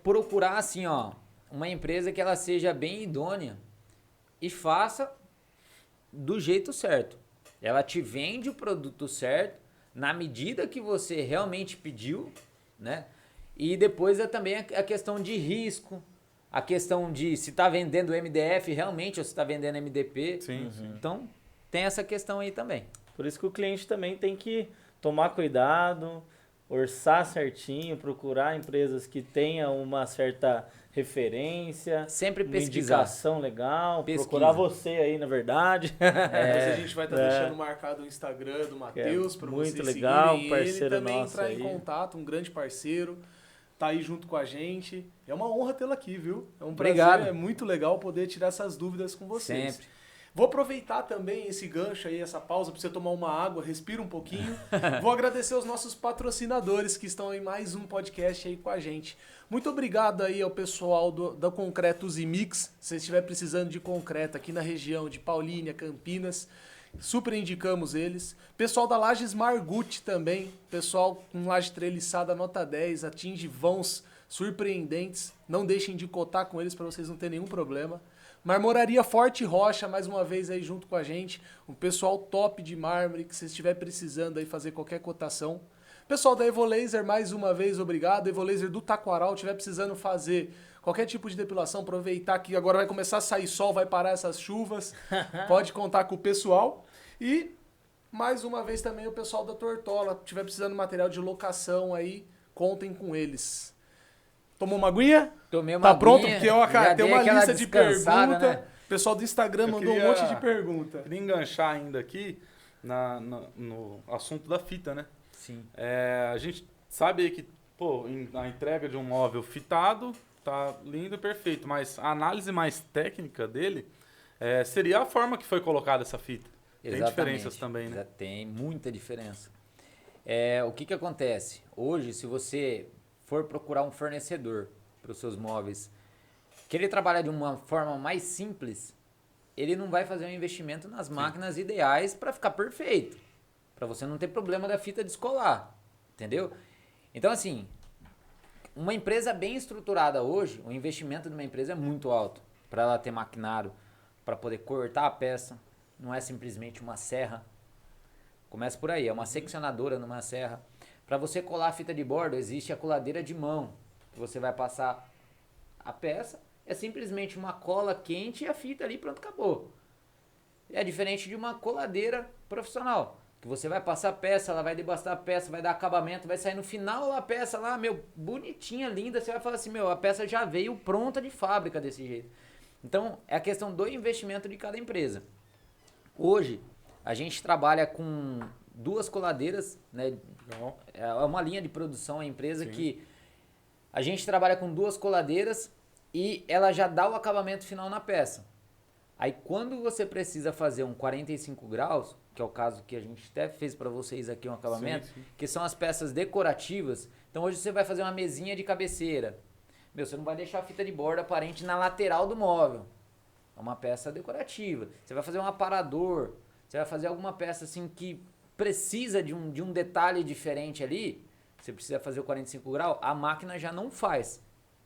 D: procurar assim, ó, uma empresa que ela seja bem idônea e faça do jeito certo. Ela te vende o produto certo, na medida que você realmente pediu, né? E depois também a questão de risco, a questão de se está vendendo MDF realmente ou se está vendendo MDP.
B: Sim.
D: Então, tem essa questão aí também.
C: Por isso que o cliente também tem que tomar cuidado, orçar certinho, procurar empresas que tenham uma certa referência,
D: Sempre
C: uma
D: pesquisar.
C: indicação legal,
D: Pesquisa.
C: procurar você aí, na verdade.
A: Depois a gente vai estar deixando marcado o Instagram do Matheus para vocês
C: muito legal,
A: seguirem
C: parceiro
A: ele, também
C: nosso
A: entrar
C: aí.
A: em contato, um grande parceiro, tá aí junto com a gente. É uma honra tê-lo aqui, viu? É um prazer,
D: Obrigado.
A: é muito legal poder tirar essas dúvidas com vocês.
D: Sempre.
A: Vou aproveitar também esse gancho aí, essa pausa, para você tomar uma água, respira um pouquinho. Vou agradecer aos nossos patrocinadores que estão em mais um podcast aí com a gente. Muito obrigado aí ao pessoal da Concretos e Mix. Se você estiver precisando de concreto aqui na região de Paulínia, Campinas, super indicamos eles. Pessoal da Lages Margutti também. Pessoal com laje treliçada nota 10, atinge vãos surpreendentes. Não deixem de cotar com eles para vocês não terem nenhum problema. Marmoraria Forte Rocha, mais uma vez aí junto com a gente. Um pessoal top de mármore, que se estiver precisando aí fazer qualquer cotação. Pessoal da Evolaser, mais uma vez, obrigado. Evolaser do Taquaral, estiver precisando fazer qualquer tipo de depilação, aproveitar que agora vai começar a sair sol, vai parar essas chuvas. Pode contar com o pessoal. E, mais uma vez também, o pessoal da Tortola, estiver precisando de material de locação aí, contem com eles. Tomou uma aguinha?
D: Tomei uma
A: Tá pronto?
D: aguinha,
A: Porque ó, cara,
D: já
A: tem
D: dei
A: uma
D: aquela
A: lista de
D: descansada,
A: perguntas.
D: né?
A: O pessoal do Instagram
B: Eu
A: mandou um
B: queria-
A: monte de pergunta.
B: Queria enganchar ainda aqui no assunto da fita, né?
D: Sim.
B: A gente sabe aí que, pô, a entrega de um móvel fitado tá lindo e perfeito, mas a análise mais técnica dele seria a forma que foi colocada essa fita. Tem
D: Exatamente.
B: diferenças também, né?
D: Tem muita diferença. O que acontece? Hoje, se você for procurar um fornecedor para os seus móveis, que ele trabalha de uma forma mais simples, ele não vai fazer um investimento nas máquinas ideais para ficar perfeito. Para você não ter problema da fita descolar. Entendeu? Então, assim, uma empresa bem estruturada hoje, o investimento de uma empresa é muito alto. Para ela ter maquinário, para poder cortar a peça. Não é simplesmente uma serra. Começa por aí, é uma seccionadora numa serra. Para você colar a fita de bordo, existe a coladeira de mão. Você vai passar a peça, é simplesmente uma cola quente e a fita ali, pronto, acabou. É diferente de uma coladeira profissional, que você vai passar a peça, ela vai debastar a peça, vai dar acabamento, vai sair no final a peça lá, meu, bonitinha, linda, você vai falar assim, meu, a peça já veio pronta de fábrica desse jeito. Então, é a questão do investimento de cada empresa. Hoje, a gente trabalha com 2 coladeiras, né? É uma linha de produção, a empresa que a gente trabalha com 2 coladeiras e ela já dá o acabamento final na peça. Aí quando você precisa fazer um 45 graus, que é o caso que a gente até fez para vocês aqui um acabamento, que são as peças decorativas. Então hoje você vai fazer uma mesinha de cabeceira. Meu, você não vai deixar a fita de borda aparente na lateral do móvel. É uma peça decorativa. Você vai fazer um aparador, você vai fazer alguma peça assim que precisa de um detalhe diferente ali, você precisa fazer o 45 graus, a máquina já não faz.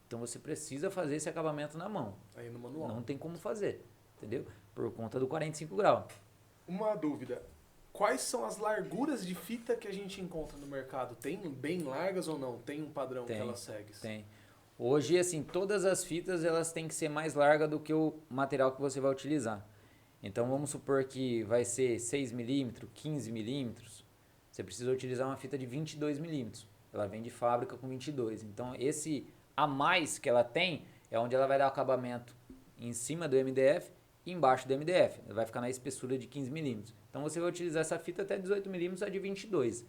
D: Então você precisa fazer esse acabamento na mão.
A: Aí no manual.
D: Não tem como fazer, entendeu? Por conta do 45 graus.
A: Uma dúvida. Quais são as larguras de fita que a gente encontra no mercado? Tem bem largas ou não? Tem um padrão que elas seguem?
D: Tem. Hoje, assim, todas as fitas elas têm que ser mais largas do que o material que você vai utilizar. Então vamos supor que vai ser 6 mm, 15 mm, você precisa utilizar uma fita de 22 milímetros. Ela vem de fábrica com 22. Então, esse a mais que ela tem é onde ela vai dar o acabamento em cima do MDF e embaixo do MDF. Ela vai ficar na espessura de 15 milímetros. Então, você vai utilizar essa fita até 18 milímetros, a de 22.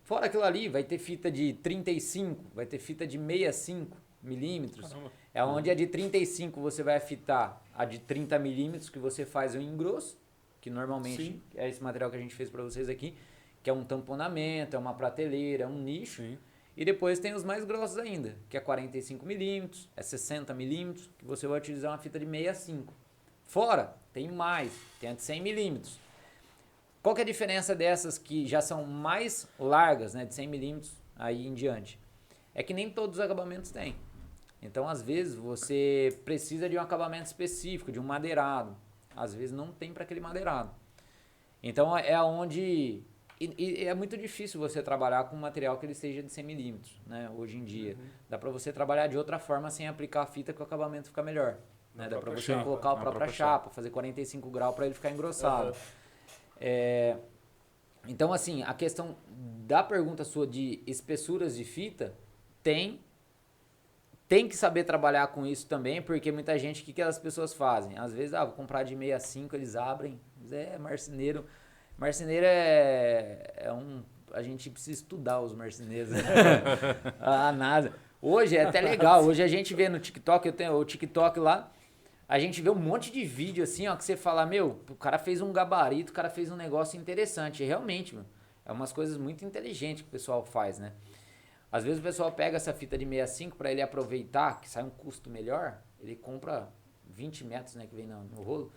D: Fora aquilo ali, vai ter fita de 35, vai ter fita de 65 milímetros. É onde a de 35 você vai afitar a de 30 milímetros, que você faz o engrosso, que normalmente é esse material que a gente fez para vocês aqui, que é um tamponamento, é uma prateleira, é um nicho. Sim. E depois tem os mais grossos ainda, que é 45 milímetros, é 60 milímetros, que você vai utilizar uma fita de 65. Fora, tem mais, tem a de 100 milímetros. Qual que é a diferença dessas que já são mais largas, né, de 100 milímetros aí em diante? É que nem todos os acabamentos têm. Então, às vezes, você precisa de um acabamento específico, de um madeirado. Às vezes não tem para aquele madeirado. Então, é onde... E é muito difícil você trabalhar com um material que ele seja de 100 milímetros, né, hoje em dia. Dá para você trabalhar de outra forma sem aplicar a fita que o acabamento fica melhor. Né? Dá para você colocar a própria chapa, fazer 45 graus para ele ficar engrossado. Então, assim, a questão da pergunta sua de espessuras de fita, tem que saber trabalhar com isso também, porque muita gente, o que as pessoas fazem? Às vezes, vou comprar de 65, eles abrem, marceneiro. Marceneiro a gente precisa estudar os marceneiros. A NASA. Hoje é até legal, hoje a gente vê no TikTok, eu tenho o TikTok lá, a gente vê um monte de vídeo assim, ó, que você fala, meu, o cara fez um gabarito, o cara fez um negócio interessante. E realmente, meu, é umas coisas muito inteligentes que o pessoal faz, né? Às vezes o pessoal pega essa fita de 65 para ele aproveitar, que sai um custo melhor, ele compra 20 metros, né, que vem no rolo,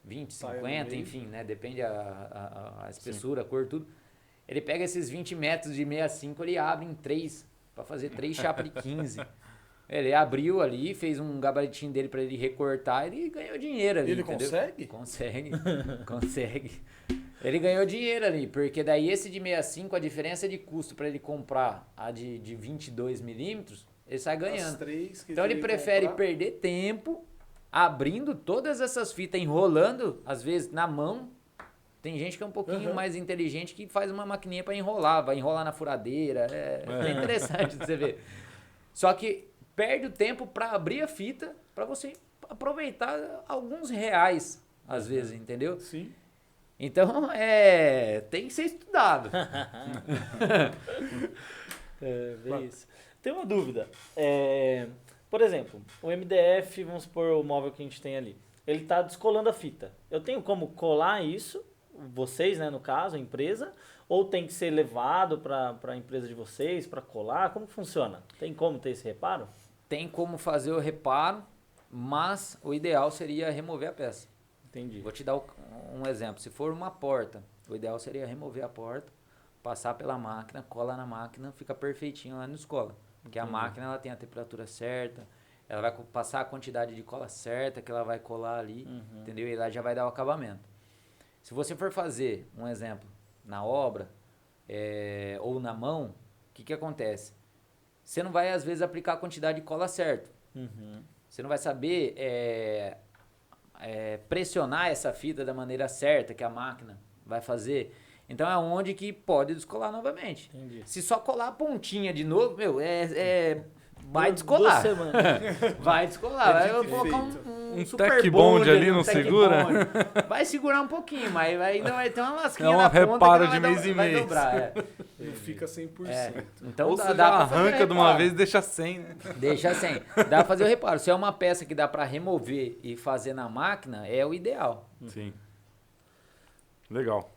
D: 20, 50, enfim, né, depende a espessura, a cor, tudo. Ele pega esses 20 metros de 65, ele abre em 3, para fazer 3 chapas de 15. Ele abriu ali, fez um gabaritinho dele para ele recortar, ele ganhou dinheiro ali,
A: ele
D: entendeu?
A: consegue?
D: Consegue. Ele ganhou dinheiro ali, porque daí esse de 65, a diferença de custo para ele comprar a de 22 milímetros, ele sai ganhando. Então ele prefere perder tempo abrindo todas essas fitas, enrolando, às vezes na mão. Tem gente que é um pouquinho mais inteligente que faz uma maquininha para enrolar, vai enrolar na furadeira. É interessante de você ver. Só que perde o tempo para abrir a fita, para você aproveitar alguns reais, às vezes, entendeu?
A: Sim.
D: Então, tem que ser estudado.
C: Isso. Tem uma dúvida. Por exemplo, o MDF, vamos supor o móvel que a gente tem ali. Ele está descolando a fita. Eu tenho como colar isso, vocês, né, no caso, a empresa, ou tem que ser levado para a empresa de vocês para colar? Como que funciona? Tem como ter esse reparo?
D: Tem como fazer o reparo, mas o ideal seria remover a peça.
C: Entendi.
D: Vou te dar um exemplo. Se for uma porta, o ideal seria remover a porta, passar pela máquina, cola na máquina, fica perfeitinho lá na escola. Porque a máquina ela tem a temperatura certa, ela vai passar a quantidade de cola certa que ela vai colar ali, entendeu? E lá já vai dar o acabamento. Se você for fazer, um exemplo, na obra ou na mão, o que acontece? Você não vai, às vezes, aplicar a quantidade de cola certa. Você não vai saber pressionar essa fita da maneira certa que a máquina vai fazer. Então é onde que pode descolar novamente.
C: Entendi.
D: Se só colar a pontinha de novo, meu, vai descolar.
C: 2 semanas.
D: Vai descolar. Vai colocar um super
B: tech bond ali, não
D: tech
B: segura?
D: bond. Vai segurar um pouquinho, mas ainda vai ter uma lasquinha
B: É um
D: na ponta
B: reparo
D: que
B: de mês em
D: vai
B: mês.
D: dobrar.
A: Não fica 100%.
D: Então
B: Ou
D: dá
B: você
D: pra
B: já
D: fazer
B: arranca de uma
D: reparo.
B: vez e deixa sem, né?
D: Deixa sem. Dá pra fazer o reparo. Se é uma peça que dá pra remover e fazer na máquina, é o ideal.
B: Sim. Legal.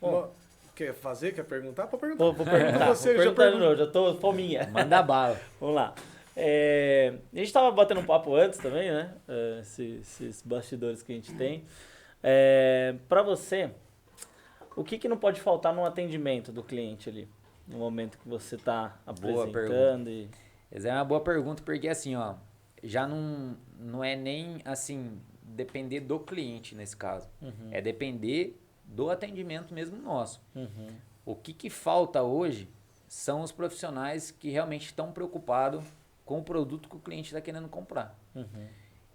C: Bom,
A: Quer fazer? Quer perguntar? Pode perguntar.
C: vou perguntar.
A: Você
C: Vou
A: já
C: perguntar de
A: perguntou.
C: novo, já tô fominha.
D: Manda bala.
C: Vamos lá. A gente tava batendo um papo antes também, né? Esses bastidores que a gente tem. Para você, o que não pode faltar no atendimento do cliente ali? No momento que você tá
D: Boa
C: apresentando
D: Essa é uma boa pergunta, porque assim, ó, já não é nem assim, depender do cliente nesse caso. É depender do atendimento mesmo nosso. O que falta hoje são os profissionais que realmente estão preocupados com o produto que o cliente está querendo comprar.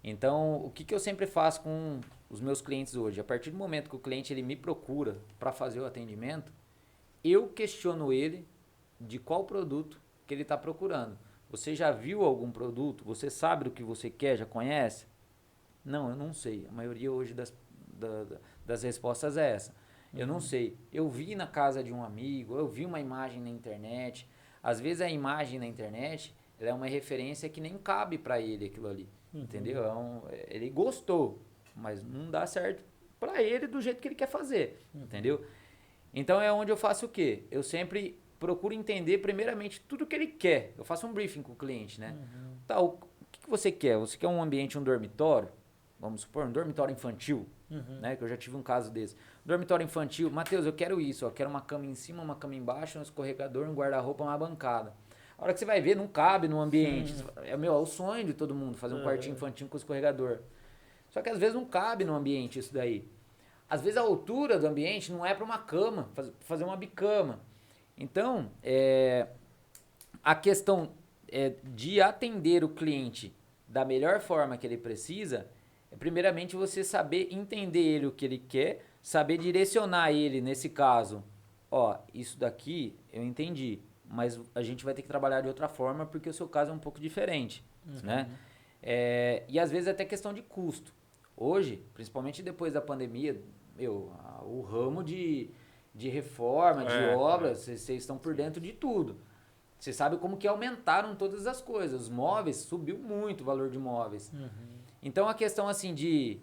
D: Então, o que eu sempre faço com os meus clientes hoje? A partir do momento que o cliente ele me procura para fazer o atendimento, eu questiono ele de qual produto que ele está procurando. Você já viu algum produto? Você sabe do que você quer? Já conhece? Não, eu não sei. A maioria hoje das respostas é essa. Eu não sei. Eu vi na casa de um amigo, eu vi uma imagem na internet. Às vezes a imagem na internet ela é uma referência que nem cabe para ele aquilo ali. Entendeu? Ele gostou, mas não dá certo para ele do jeito que ele quer fazer. Entendeu? Então é onde eu faço o quê? Eu sempre procuro entender primeiramente tudo que ele quer. Eu faço um briefing com o cliente, né? Tá, o que você quer? Você quer um ambiente, um dormitório? Vamos supor, um dormitório infantil, né? Que eu já tive um caso desse. Dormitório infantil, Matheus, eu quero isso, eu quero uma cama em cima, uma cama embaixo, um escorregador, um guarda-roupa, uma bancada. A hora que você vai ver, não cabe no ambiente. É o sonho de todo mundo, fazer um quartinho infantil com escorregador. Só que às vezes não cabe no ambiente isso daí. Às vezes a altura do ambiente não é para uma cama, fazer uma bicama. Então, a questão de atender o cliente da melhor forma que ele precisa é primeiramente você saber entender ele o que ele quer, saber direcionar ele nesse caso. Ó, isso daqui eu entendi, mas a gente vai ter que trabalhar de outra forma porque o seu caso é um pouco diferente, né? E às vezes é até questão de custo. Hoje, principalmente depois da pandemia, o ramo de reforma, de obras, vocês estão por dentro de tudo. Você sabe como que aumentaram todas as coisas. Os móveis, subiu muito o valor de móveis. Então a questão assim de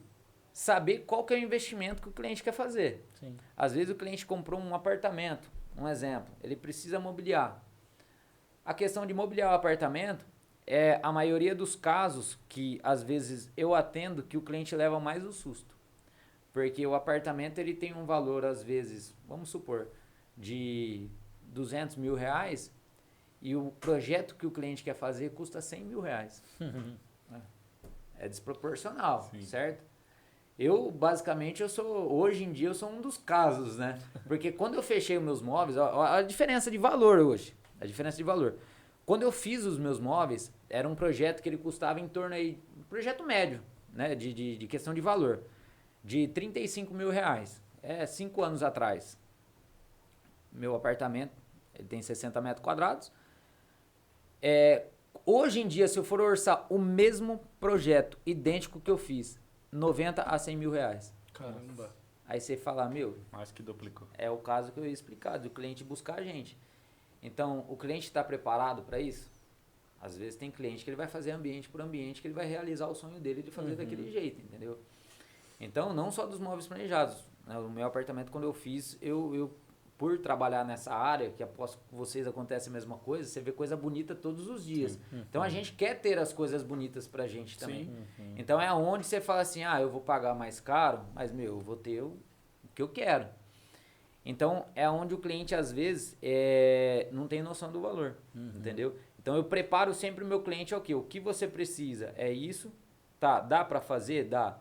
D: saber qual que é o investimento que o cliente quer fazer.
C: Sim.
D: Às vezes o cliente comprou um apartamento, um exemplo, ele precisa mobiliar. A questão de mobiliar o apartamento é a maioria dos casos que às vezes eu atendo que o cliente leva mais o susto. Porque o apartamento ele tem um valor às vezes, vamos supor, de 200 mil reais e o projeto que o cliente quer fazer custa 100 mil reais. É desproporcional, certo? Basicamente, hoje em dia, eu sou um dos casos, né? Porque quando eu fechei os meus móveis, ó, a diferença de valor hoje, a diferença de valor. Quando eu fiz os meus móveis, era um projeto que ele custava em torno aí, um projeto médio, né? De questão de valor, de 35 mil reais. 5 anos atrás. Meu apartamento, ele tem 60 metros quadrados. Hoje em dia, se eu for orçar o mesmo projeto, idêntico que eu fiz, 90 a 100 mil reais.
A: Caramba.
D: Aí você fala,
B: Mais que duplicou.
D: é o caso que eu ia explicar, do cliente buscar a gente. Então, o cliente está preparado para isso? Às vezes tem cliente que ele vai fazer ambiente por ambiente, que ele vai realizar o sonho dele de fazer daquele jeito, entendeu? Então, não só dos móveis planejados. Né? O meu apartamento, quando eu fiz, eu por trabalhar nessa área, que aposto que com vocês acontece a mesma coisa, você vê coisa bonita todos os dias. Então a gente quer ter as coisas bonitas pra gente também. Então é onde você fala assim, eu vou pagar mais caro, mas eu vou ter o que eu quero. Então é onde o cliente às vezes não tem noção do valor, entendeu? Então eu preparo sempre o meu cliente, o que você precisa é isso, tá, dá pra fazer? Dá.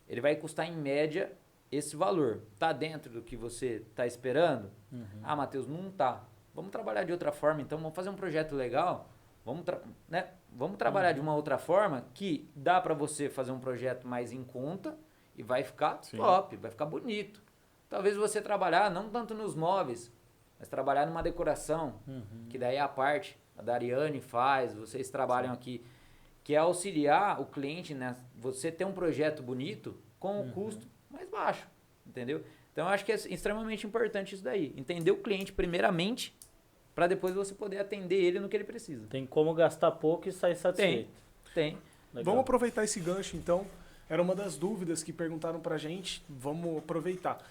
D: Ele vai custar em média esse valor. Tá dentro do que você tá esperando? Matheus, não tá. Vamos trabalhar de outra forma, então vamos fazer um projeto legal, vamos trabalhar de uma outra forma que dá para você fazer um projeto mais em conta e vai ficar top, vai ficar bonito. Talvez você trabalhar não tanto nos móveis, mas trabalhar numa decoração, que daí é a parte, a Dariane faz, vocês trabalham aqui, que é auxiliar o cliente, né? Você ter um projeto bonito com o custo mais baixo, entendeu? Então eu acho que é extremamente importante isso daí. Entender o cliente primeiramente, para depois você poder atender ele no que ele precisa.
C: Tem como gastar pouco e sair satisfeito.
D: Tem.
C: Legal.
A: Vamos aproveitar esse gancho, então. Era uma das dúvidas que perguntaram pra gente. Vamos aproveitar.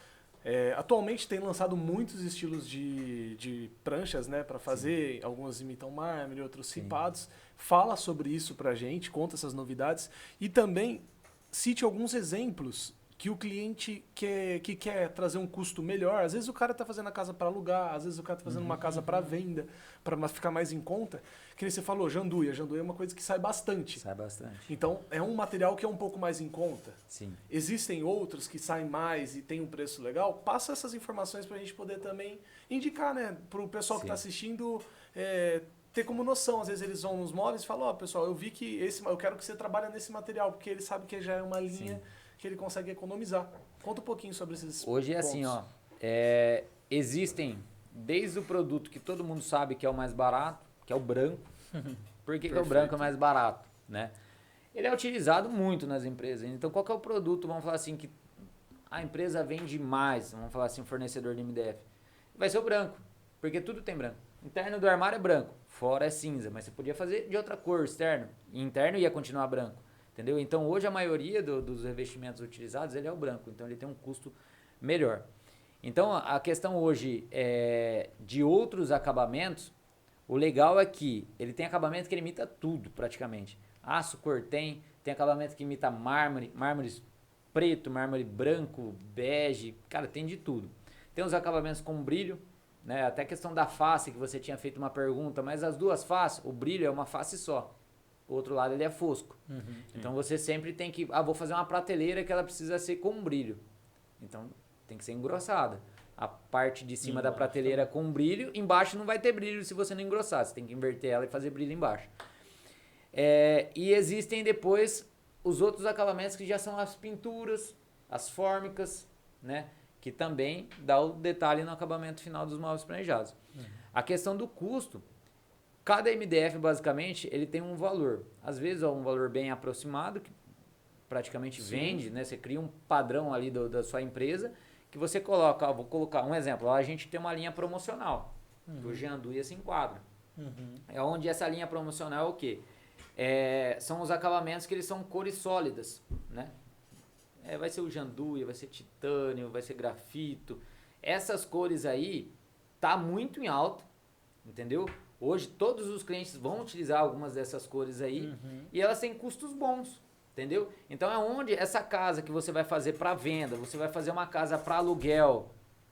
A: Atualmente tem lançado muitos estilos de pranchas, né, para fazer. Algumas imitam mármore, outros cipados. Fala sobre isso pra gente, conta essas novidades. E também cite alguns exemplos que o cliente que quer trazer um custo melhor. Às vezes o cara está fazendo a casa para alugar, às vezes o cara está fazendo uma casa para venda, para ficar mais em conta. Que nem você falou, janduia. Janduia é uma coisa que sai bastante.
D: Sai bastante.
A: Então, é um material que é um pouco mais em conta.
D: Sim.
A: Existem outros que saem mais e tem um preço legal. Passa essas informações para a gente poder também indicar, né? Para o pessoal que está assistindo ter como noção. Às vezes eles vão nos móveis e falam, pessoal, eu vi que eu quero que você trabalhe nesse material, porque ele sabe que já é uma linha que ele consegue economizar. Conta um pouquinho sobre esses
D: Hoje é
A: pontos.
D: assim, existem desde o produto que todo mundo sabe que é o mais barato, que é o branco. Por que o branco é mais barato, né? Ele é utilizado muito nas empresas. Então, qual que é o produto, vamos falar assim, que a empresa vende mais, vamos falar assim, fornecedor de MDF? Vai ser o branco, porque tudo tem branco. Interno do armário é branco, fora é cinza, mas você podia fazer de outra cor, externo. E interno ia continuar branco, entendeu? Então, hoje a maioria dos revestimentos utilizados, ele é o branco, então ele tem um custo melhor. Então, a questão hoje de outros acabamentos, o legal é que ele tem acabamento que ele imita tudo, praticamente. Aço, cor tem acabamento que imita mármore, mármore preto, mármore branco, bege, cara, tem de tudo. Tem os acabamentos com brilho, né? Até a questão da face, que você tinha feito uma pergunta, mas as duas faces, o brilho é uma face só. O outro lado ele é fosco. Então você sempre tem que, vou fazer uma prateleira que ela precisa ser com brilho. Então tem que ser engrossada. A parte de cima da prateleira com brilho, embaixo não vai ter brilho se você não engrossar. Você tem que inverter ela e fazer brilho embaixo. E existem depois os outros acabamentos que já são as pinturas, as fórmicas, né? Que também dá o detalhe no acabamento final dos móveis planejados. A questão do custo, cada MDF basicamente ele tem um valor. Às vezes é um valor bem aproximado, que praticamente vende, né? Você cria um padrão ali da sua empresa, que você coloca, vou colocar um exemplo, a gente tem uma linha promocional, que o Jean Duia se enquadra. É onde essa linha promocional é o quê? São os acabamentos que eles são cores sólidas, né? Vai ser o janduia, vai ser titânio, vai ser grafito. Essas cores aí tá muito em alta, entendeu? Hoje todos os clientes vão utilizar algumas dessas cores aí e elas têm custos bons, entendeu? Então é onde essa casa que você vai fazer para venda, você vai fazer uma casa para aluguel,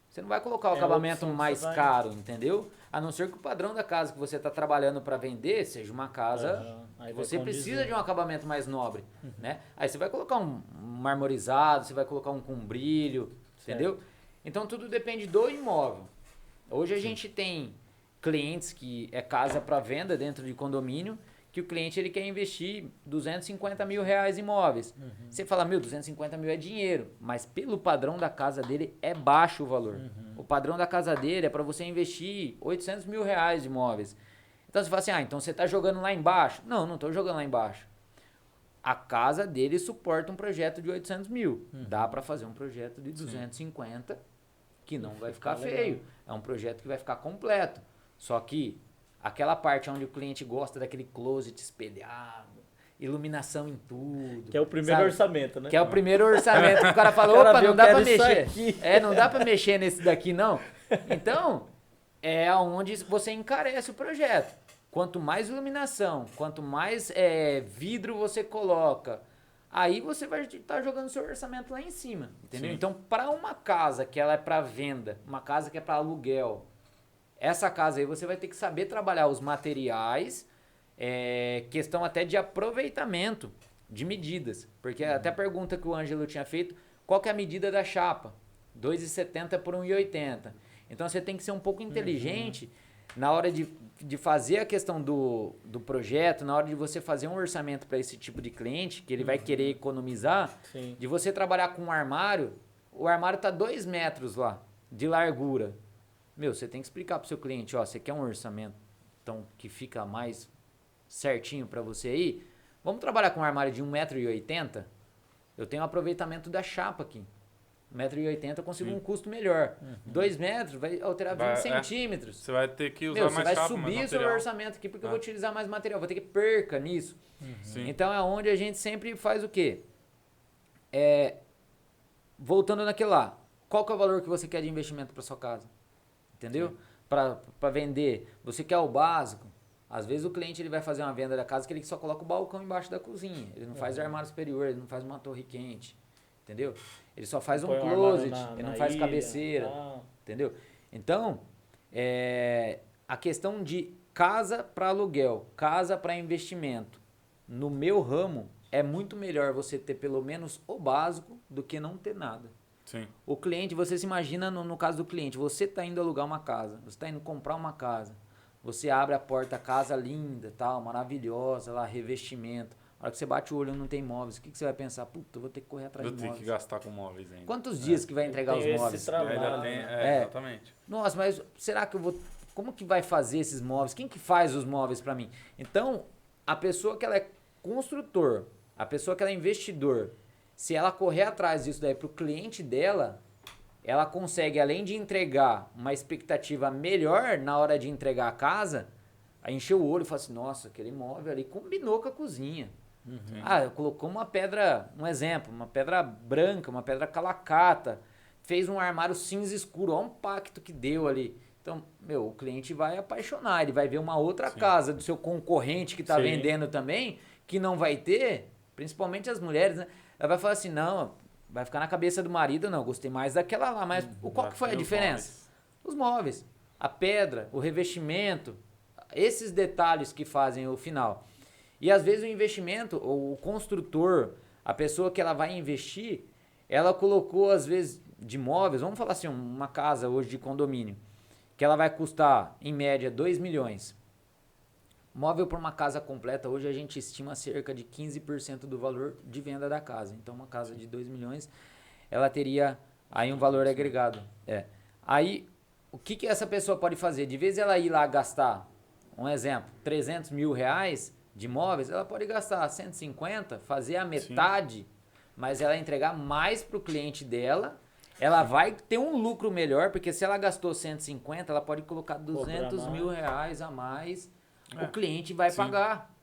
D: você não vai colocar o acabamento mais caro, entendeu? A não ser que o padrão da casa que você está trabalhando para vender seja uma casa que você precisa de um acabamento mais nobre, né? Aí você vai colocar um marmorizado, você vai colocar um com brilho, entendeu? Então tudo depende do imóvel. Hoje a gente tem clientes que é casa para venda dentro de condomínio, que o cliente ele quer investir 250 mil reais em imóveis. Você fala, 250 mil é dinheiro, mas pelo padrão da casa dele é baixo o valor. O padrão da casa dele é para você investir 800 mil reais de imóveis. Então você fala assim, então você está jogando lá embaixo. Não, não estou jogando lá embaixo. A casa dele suporta um projeto de 800 mil. Dá para fazer um projeto de 250 que não vai ficar feio. É um projeto que vai ficar completo. Só que aquela parte onde o cliente gosta daquele closet espelhado, iluminação em tudo.
C: Que é o primeiro orçamento, né?
D: Que é o primeiro orçamento. Que o cara fala, opa, não dá pra mexer. Não dá pra mexer nesse daqui, não. Então, é onde você encarece o projeto. Quanto mais iluminação, quanto mais vidro você coloca, aí você vai estar jogando seu orçamento lá em cima, entendeu? Então, para uma casa que ela é para venda, uma casa que é para aluguel, essa casa aí você vai ter que saber trabalhar os materiais, questão até de aproveitamento de medidas. Porque até a pergunta que o Ângelo tinha feito, qual que é a medida da chapa? 2,70 por 1,80. Então você tem que ser um pouco inteligente na hora de fazer a questão do projeto, na hora de você fazer um orçamento para esse tipo de cliente, que ele vai querer economizar, de você trabalhar com um armário, o armário está 2 metros lá, de largura. Você tem que explicar pro seu cliente, você quer um orçamento então, que fica mais certinho para você aí? Vamos trabalhar com um armário de 1,80 m? Eu tenho um aproveitamento da chapa aqui. 1,80 m eu consigo um custo melhor. 2 metros vai alterar 20 centímetros.
B: Você vai ter que usar mais chapa, mais
D: material. Você vai subir o seu orçamento aqui porque eu vou utilizar mais material. Vou ter que perca nisso. Então é onde a gente sempre faz o quê? Voltando naquilo lá. Qual que é o valor que você quer de investimento para sua casa? Entendeu? Para vender. Você quer o básico. Às vezes o cliente ele vai fazer uma venda da casa que ele só coloca o balcão embaixo da cozinha. Ele não faz armário superior, ele não faz uma torre quente. Entendeu? Ele só faz um closet, ele não faz cabeceira. Entendeu? Então, a questão de casa para aluguel, casa para investimento, no meu ramo, é muito melhor você ter pelo menos o básico do que não ter nada.
B: Sim.
D: O cliente, você se imagina no caso do cliente, você está indo alugar uma casa, você está indo comprar uma casa, você abre a porta, casa linda, tal, maravilhosa, lá, revestimento, A hora que você bate o olho e não tem móveis, o que você vai pensar? Puta, eu vou ter que correr atrás
B: Eu
D: de
B: tenho que
D: móveis.
B: gastar com móveis ainda.
D: Quantos dias que vai entregar os
C: Tem esse
D: móveis?
C: trabalho,
B: Ainda tem,
C: né?
B: exatamente.
D: Nossa, mas será que eu vou... Como que vai fazer esses móveis? Quem que faz os móveis pra mim? Então, a pessoa que ela é construtor, a pessoa que ela é investidor, se ela correr atrás disso daí pro cliente dela, ela consegue, além de entregar uma expectativa melhor na hora de entregar a casa, aí encher o olho e falar assim, nossa, aquele móvel ali combinou com a cozinha. Colocou uma pedra, um exemplo, uma pedra branca, uma pedra calacata, fez um armário cinza escuro, olha um pacto que deu ali. Então, o cliente vai apaixonar, ele vai ver uma outra casa do seu concorrente que está vendendo também, que não vai ter, principalmente as mulheres, né? Ela vai falar assim, não, vai ficar na cabeça do marido, não, gostei mais daquela lá, mas qual que foi a diferença? Os móveis, a pedra, o revestimento, esses detalhes que fazem o final. E às vezes o investimento, o construtor, a pessoa que ela vai investir, ela colocou às vezes de móveis, vamos falar assim, uma casa hoje de condomínio, que ela vai custar em média 2 milhões. Móvel para uma casa completa, hoje a gente estima cerca de 15% do valor de venda da casa. Então uma casa de 2 milhões, ela teria aí um valor agregado. Aí, o que essa pessoa pode fazer? De vez ela ir lá gastar, um exemplo, 300 mil reais de móveis, ela pode gastar 150, fazer a metade, mas ela entregar mais para o cliente dela, ela vai ter um lucro melhor, porque se ela gastou 150, ela pode colocar 200 mil reais a mais, o cliente vai pagar.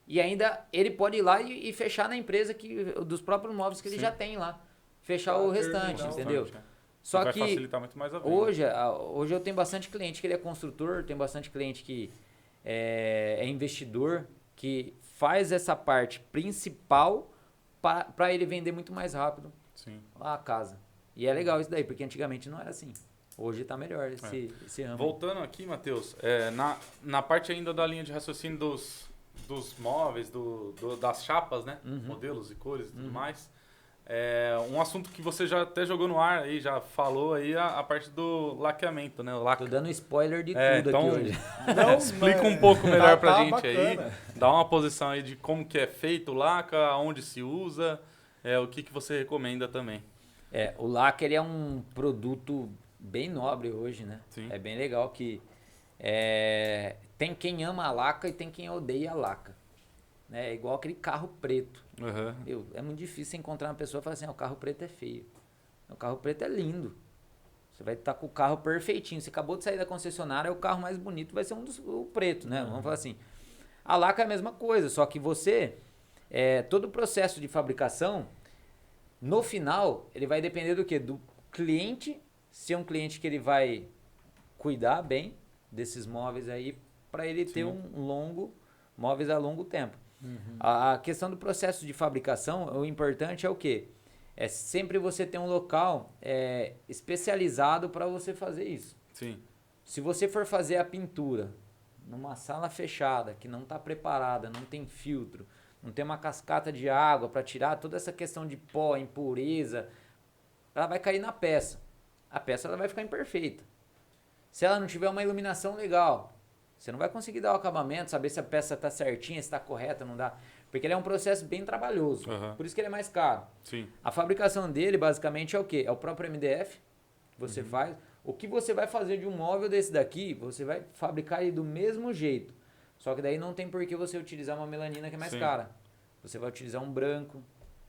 D: E ainda ele pode ir lá e fechar na empresa dos próprios móveis que ele já tem lá. Fechar o restante, entendeu? Só
B: vai
D: que
B: facilitar muito mais a venda.
D: Hoje eu tenho bastante cliente que ele é construtor, tem bastante cliente que é investidor, que faz essa parte principal para ele vender muito mais rápido a casa. E é legal isso daí, porque antigamente não era assim. Hoje está melhor esse ramo.
B: Voltando aqui, Matheus, na parte ainda da linha de raciocínio dos móveis, das chapas, né? Modelos e cores e tudo mais. Um assunto que você já até jogou no ar aí, já falou aí, a parte do laqueamento, né?
D: Tô dando spoiler de tudo
B: então,
D: aqui hoje.
B: Explica um pouco melhor pra gente
A: bacana.
B: aí. Dá uma posição aí de como que é feito o laca, onde se usa, o que você recomenda também.
D: O laca ele é um produto bem nobre hoje, né?
B: Sim.
D: É bem legal que tem quem ama a laca e tem quem odeia a laca. É igual aquele carro preto. É muito difícil encontrar uma pessoa e falar assim, o carro preto é feio. O carro preto é lindo. Você vai estar com o carro perfeitinho. Você acabou de sair da concessionária, o carro mais bonito vai ser o preto, né? Vamos falar assim. A laca é a mesma coisa, só que todo o processo de fabricação, no final, ele vai depender do quê? Do cliente, se é um cliente que ele vai cuidar bem desses móveis aí, para ele ter móveis a longo tempo. A questão do processo de fabricação, o importante é o quê? É sempre você ter um local especializado para você fazer isso.
B: Sim.
D: Se você for fazer a pintura numa sala fechada, que não está preparada, não tem filtro, não tem uma cascata de água para tirar toda essa questão de pó, impureza, ela vai cair na peça. A peça ela vai ficar imperfeita. Se ela não tiver uma iluminação legal, você não vai conseguir dar o acabamento, saber se a peça está certinha, se está correta, não dá. Porque ele é um processo bem trabalhoso. Por isso que ele é mais caro.
B: Sim.
D: A fabricação dele, basicamente, é o quê? É o próprio MDF que você faz. O que você vai fazer de um móvel desse daqui, você vai fabricar ele do mesmo jeito. Só que daí não tem por que você utilizar uma melanina que é mais cara. Você vai utilizar um branco,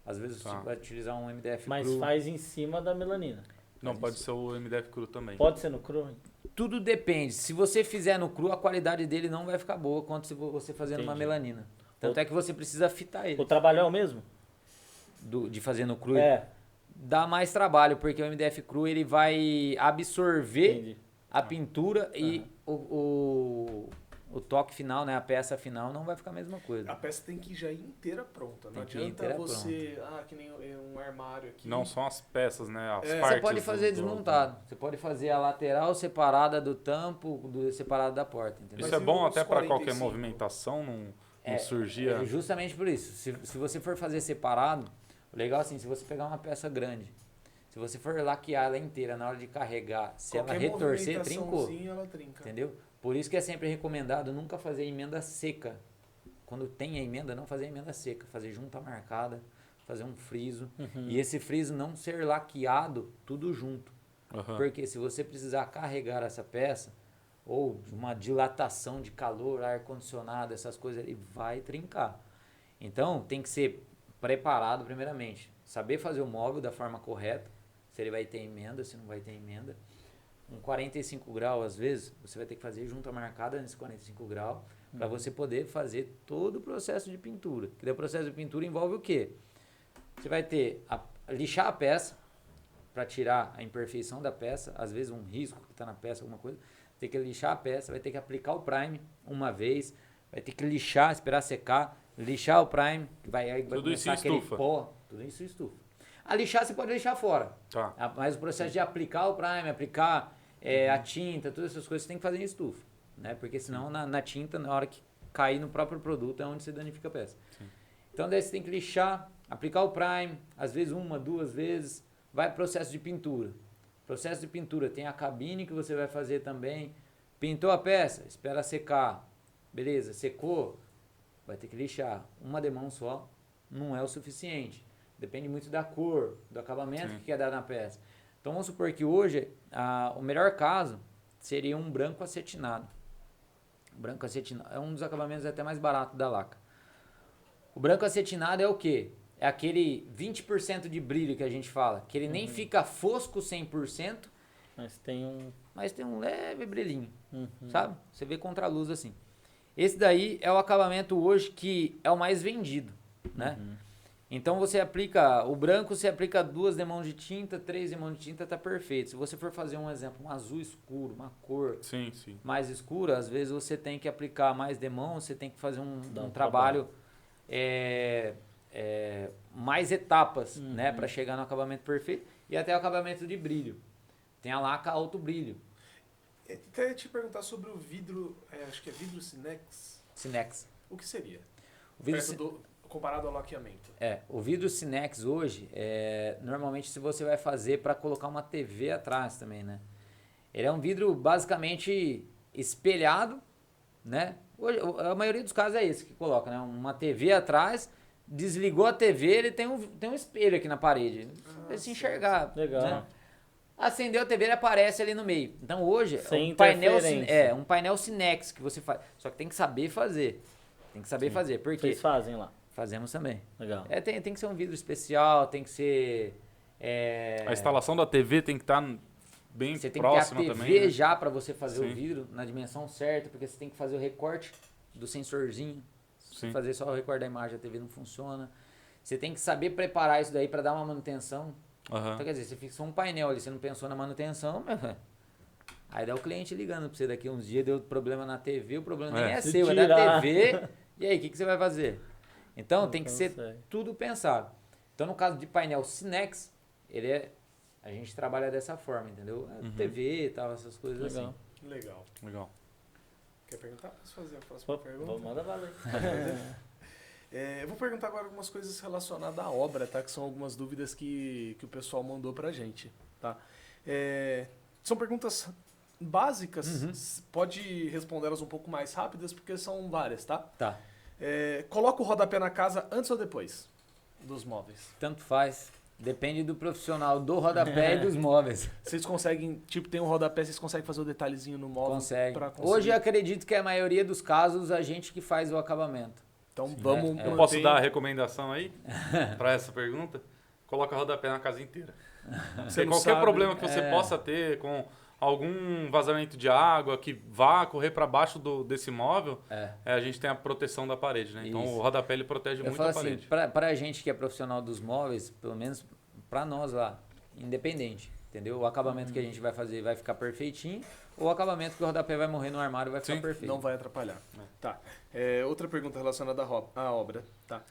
D: às vezes você vai utilizar um MDF
C: Mas
D: cru.
C: faz em cima da melanina.
B: Não, pode ser o MDF cru também.
C: Pode ser no cru?
D: Tudo depende. Se você fizer no cru, a qualidade dele não vai ficar boa quanto se você fazer numa melanina. Tanto é que você precisa fitar ele.
C: O trabalho é o mesmo?
D: De fazer no cru. Dá mais trabalho, porque o MDF cru ele vai absorver a pintura e o toque final, né, a peça final não vai ficar a mesma coisa.
A: A peça tem que já ir inteira pronta. Não
D: Tem que ir
A: adianta
D: inteira
A: você, que nem um armário aqui.
B: Não são as peças, né? As partes.
D: Você pode fazer desmontado. Você pode fazer a lateral separada do tampo, separada da porta. Entendeu?
B: Isso
A: Mas
B: é bom
A: e
B: até
A: os
B: para qualquer
A: 45?
B: movimentação, não surgir.
D: Justamente por isso. Se você for fazer separado, o legal é assim, se você pegar uma peça grande, se você for laquear ela inteira na hora de carregar, se ela retorcer, trincou.
A: Ela trinca.
D: Entendeu? Por isso que é sempre recomendado nunca fazer emenda seca quando tem a emenda, não fazer a emenda seca, fazer junta marcada, fazer um friso. E esse friso não ser laqueado tudo junto. Porque se você precisar carregar essa peça, ou de uma dilatação de calor, ar-condicionado, essas coisas, ele vai trincar. Então, tem que ser preparado primeiramente. Saber fazer o móvel da forma correta, se ele vai ter emenda, se não vai ter emenda. Um 45 graus, às vezes, você vai ter que fazer junta marcada nesse 45 graus, para você poder fazer todo o processo de pintura. Que daí o processo de pintura envolve o quê? Você vai ter lixar a peça, para tirar a imperfeição da peça, às vezes um risco que está na peça, alguma coisa. Tem que lixar a peça, vai ter que aplicar o prime uma vez, vai ter que lixar, esperar secar, lixar o prime, que vai começar aquele pó. Tudo isso estufa. A lixar você pode lixar fora.
B: Tá.
D: Mas o processo de aplicar o prime, aplicar a tinta, todas essas coisas, você tem que fazer em estufa. Né? Porque senão na tinta, na hora que cair no próprio produto, é onde você danifica a peça. Sim. Então daí você tem que lixar, aplicar o prime, às vezes 1, 2 vezes, vai pro processo de pintura. Processo de pintura, tem a cabine que você vai fazer também. Pintou a peça, espera secar. Beleza, secou, vai ter que lixar. Uma demão só não é o suficiente. Depende muito da cor, do acabamento que quer dar na peça. Então vamos supor que hoje o melhor caso seria um branco acetinado. O branco acetinado é um dos acabamentos até mais baratos da Laca. O branco acetinado é o quê? É aquele 20% de brilho que a gente fala, que ele nem fica fosco 100%, mas tem um leve brilhinho, sabe? Você vê contra a luz assim. Esse daí é o acabamento hoje que é o mais vendido, né? Então você aplica, o branco você aplica 2 demãos de tinta, 3 demãos de tinta, tá perfeito. Se você for fazer um exemplo, um azul escuro, uma cor mais escura, às vezes você tem que aplicar mais demãos, você tem que fazer um trabalho... mais etapas, né, para chegar no acabamento perfeito e até o acabamento de brilho. Tem a Laca alto brilho.
A: Queria te perguntar sobre o vidro, acho que é vidro Sinex.
D: Sinex.
A: O que seria?
D: O vidro
A: comparado ao laqueamento.
D: O vidro Sinex hoje, normalmente se você vai fazer para colocar uma TV atrás também, né? Ele é um vidro basicamente espelhado, né? Hoje, a maioria dos casos é esse que coloca, né? Uma TV atrás, desligou a TV, ele tem um espelho aqui na parede. Pra se enxergar.
C: Legal.
D: Né? Acendeu a TV, ele aparece ali no meio. Então hoje,
C: sem
D: um painel Sinex que você faz. Só que tem que saber fazer. Tem que saber fazer. Por quê?
C: Vocês fazem lá?
D: Fazemos também.
C: Legal.
D: Tem que ser um vidro especial, tem que ser...
B: A instalação da TV tem que estar bem
D: você tem
B: próxima
D: que ter a TV
B: também, né?
D: já para você fazer o vidro na dimensão certa, porque você tem que fazer o recorte do sensorzinho. Se fazer só o recorte da imagem, a TV não funciona. Você tem que saber preparar isso daí para dar uma manutenção. Então, quer dizer, você fixou um painel ali, você não pensou na manutenção, aí dá o cliente ligando para você daqui uns dias, deu problema na TV, o problema nem é seu, é da TV. E aí, o que você vai fazer? Então, tem que ser tudo pensado. Então, no caso de painel Sinex, a gente trabalha dessa forma, entendeu? TV e tal, essas coisas assim.
A: Legal. Quer perguntar? Posso fazer a próxima pergunta?
C: Manda valer.
A: Eu vou perguntar agora algumas coisas relacionadas à obra, tá? Que são algumas dúvidas que o pessoal mandou pra gente, tá? São perguntas básicas, pode responder elas um pouco mais rápidas, porque são várias, tá?
D: Tá.
A: Coloca o rodapé na casa antes ou depois dos móveis?
D: Tanto faz. Depende do profissional do rodapé e dos móveis.
A: Vocês conseguem, tem um rodapé, vocês conseguem fazer o detalhezinho no móvel?
D: Consegue. Hoje eu acredito que a maioria dos casos a gente que faz o acabamento.
A: Então vamos...
B: Eu posso dar a recomendação aí para essa pergunta? Coloca rodapé na casa inteira. Qualquer problema que você possa ter com algum vazamento de água que vá correr para baixo desse móvel, a gente tem a proteção da parede, né? Então o rodapé ele protege muito a parede.
D: Para a gente que é profissional dos móveis, pelo menos para nós lá, independente, entendeu? O acabamento que a gente vai fazer vai ficar perfeitinho, ou o acabamento que o rodapé vai morrer no armário vai ficar perfeito.
A: Não vai atrapalhar. Tá. Outra pergunta relacionada à obra, tá?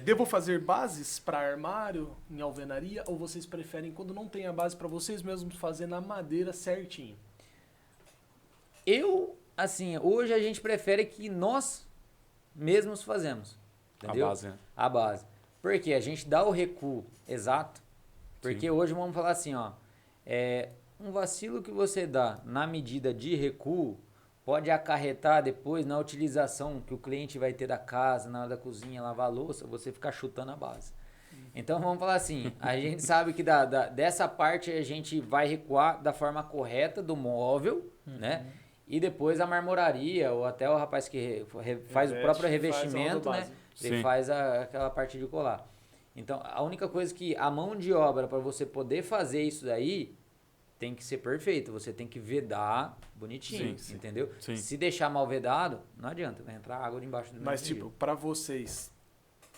A: Devo fazer bases para armário em alvenaria ou vocês preferem, quando não tem a base, para vocês mesmos fazer na madeira certinho?
D: Hoje a gente prefere que nós mesmos fazemos. Entendeu?
B: A base, né?
D: A base. Porque a gente dá o recuo exato. Porque hoje vamos falar assim, ó. Um vacilo que você dá na medida de recuo pode acarretar depois na utilização que o cliente vai ter da casa, na hora da cozinha, lavar a louça, você ficar chutando a base. Então vamos falar assim, a gente sabe que dessa parte a gente vai recuar da forma correta do móvel, né? E depois a marmoraria, ou até o rapaz que faz o próprio revestimento, né? Ele faz aquela parte de colar. Então, a única coisa que a mão de obra para você poder fazer isso daí tem que ser perfeito. Você tem que vedar bonitinho, entendeu?
B: Sim.
D: Se deixar mal vedado, não adianta, vai entrar água debaixo do
A: Mas, tipo, pra vocês,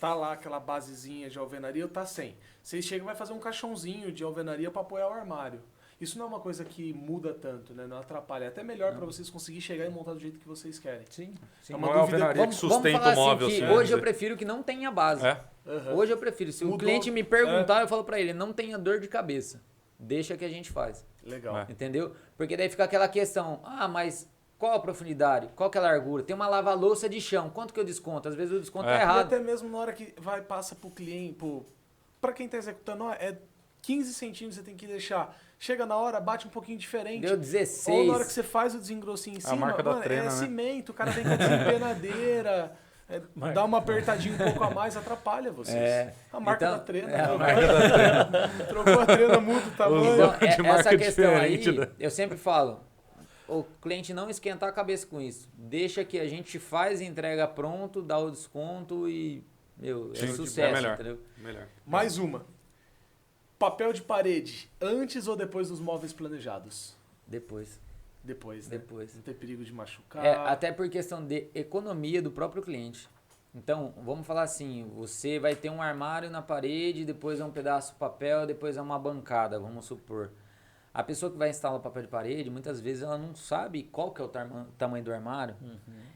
A: tá lá aquela basezinha de alvenaria ou tá sem? Vocês chegam e vai fazer um caixãozinho de alvenaria pra apoiar o armário. Isso não é uma coisa que muda tanto, né? Não atrapalha. É até melhor pra vocês conseguirem chegar e montar do jeito que vocês querem.
D: Sim.
A: É
B: Não
A: uma
B: é a
A: dúvida.
B: alvenaria que sustenta
D: falar
B: o móvel.
D: assim, que
B: assim,
D: hoje eu
B: né?
D: prefiro que não tenha base.
B: É?
A: Aham.
D: Hoje eu prefiro. Se
A: Mudou.
D: o cliente me perguntar, eu falo pra ele, não tenha dor de cabeça. Deixa que a gente faz.
A: Legal.
B: É.
D: Entendeu? Porque daí fica aquela questão, mas qual a profundidade? Qual que é a largura? Tem uma lava-louça de chão, quanto que eu desconto? Às vezes o desconto tá
A: E
D: errado.
A: até mesmo na hora que passa pro cliente, pra quem tá executando, é 15 centímetros você tem que deixar. Chega na hora, bate um pouquinho diferente.
D: Deu 16.
A: Ou na hora que você faz o desengrossinho em cima,
B: marca da
A: mano,
B: trena,
A: é
B: né?
A: cimento, o cara vem com a desempenadeira, dá uma apertadinha um pouco a mais, atrapalha vocês. A marca
D: Então,
A: da trena.
D: a
A: marca da trena. Trocou a trena, muda o tamanho.
D: Então,
B: de marca
D: essa questão aí,
B: diferente, né?
D: eu sempre falo, o cliente não esquentar a cabeça com isso. Deixa que a gente faz, entrega pronto, dá o desconto e, é sucesso,
B: melhor.
D: entendeu?
B: Melhor.
A: Mais uma. Papel de parede, antes ou depois dos móveis planejados?
D: Depois.
A: Depois, né?
D: Depois.
A: Não tem perigo de machucar.
D: Até por questão de economia do próprio cliente. Então, vamos falar assim, você vai ter um armário na parede, depois é um pedaço de papel, depois é uma bancada, vamos supor. A pessoa que vai instalar o papel de parede, muitas vezes ela não sabe qual que é o tamanho do armário.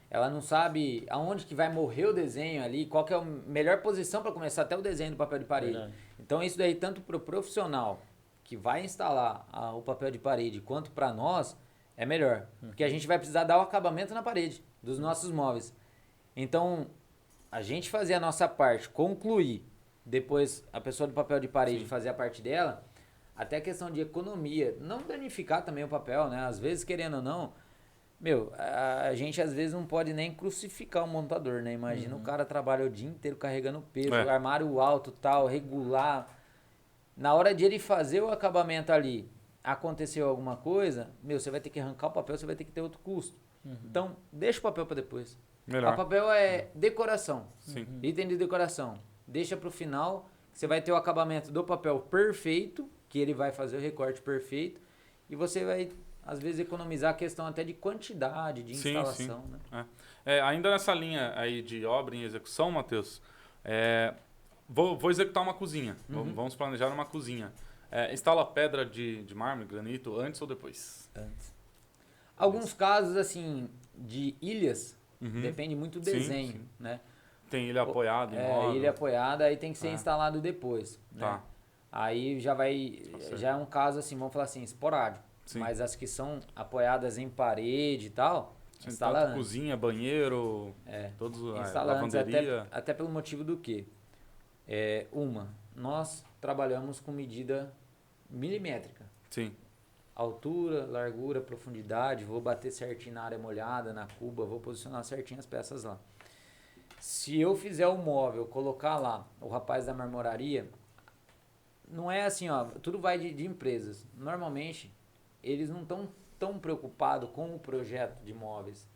D: Ela não sabe aonde que vai morrer o desenho ali, qual que é a melhor posição para começar até o desenho do papel de parede.
C: Verdade.
D: Então isso daí tanto para o profissional que vai instalar o papel de parede, quanto para nós, é melhor. Porque a gente vai precisar dar o acabamento na parede dos nossos móveis. Então, a gente fazer a nossa parte, concluir, depois a pessoa do papel de parede fazer a parte dela, até a questão de economia, não danificar também o papel, né? Às vezes, querendo ou não, a gente às vezes não pode nem crucificar o montador, né? Imagina o cara trabalha o dia inteiro carregando peso, armário alto, tal, regular. Na hora de ele fazer o acabamento ali, aconteceu alguma coisa, você vai ter que arrancar o papel, você vai ter que ter outro custo. Então, deixa o papel para depois.
B: Melhor.
D: O papel é decoração,
B: Sim.
D: item de decoração. Deixa para o final, você vai ter o acabamento do papel perfeito, que ele vai fazer o recorte perfeito, e você vai, às vezes, economizar a questão até de quantidade, de instalação. Né?
B: Ainda nessa linha aí de obra em execução, Matheus, vou executar uma cozinha. Vamos planejar uma cozinha. Instala pedra de mármore, granito, antes ou depois?
D: Antes. Alguns casos, assim, de ilhas, depende muito do desenho,
B: sim.
D: né?
B: Tem ilha apoiada, imóvel.
D: Ilha apoiada, aí tem que ser instalado depois, né?
B: Tá.
D: Aí já é um caso assim, vamos falar assim, esporádico.
B: Sim.
D: Mas as que são apoiadas em parede e tal, instala
B: Tanto
D: antes.
B: cozinha, banheiro, todos
D: Instala antes,
B: lavanderia.
D: até pelo motivo do quê? Nós trabalhamos com medida milimétrica.
B: Sim.
D: Altura, largura, profundidade, vou bater certinho na área molhada, na cuba, vou posicionar certinho as peças lá. Se eu fizer o móvel, colocar lá o rapaz da marmoraria, não é assim, tudo vai de empresas. Normalmente, eles não estão tão preocupados com o projeto de móveis.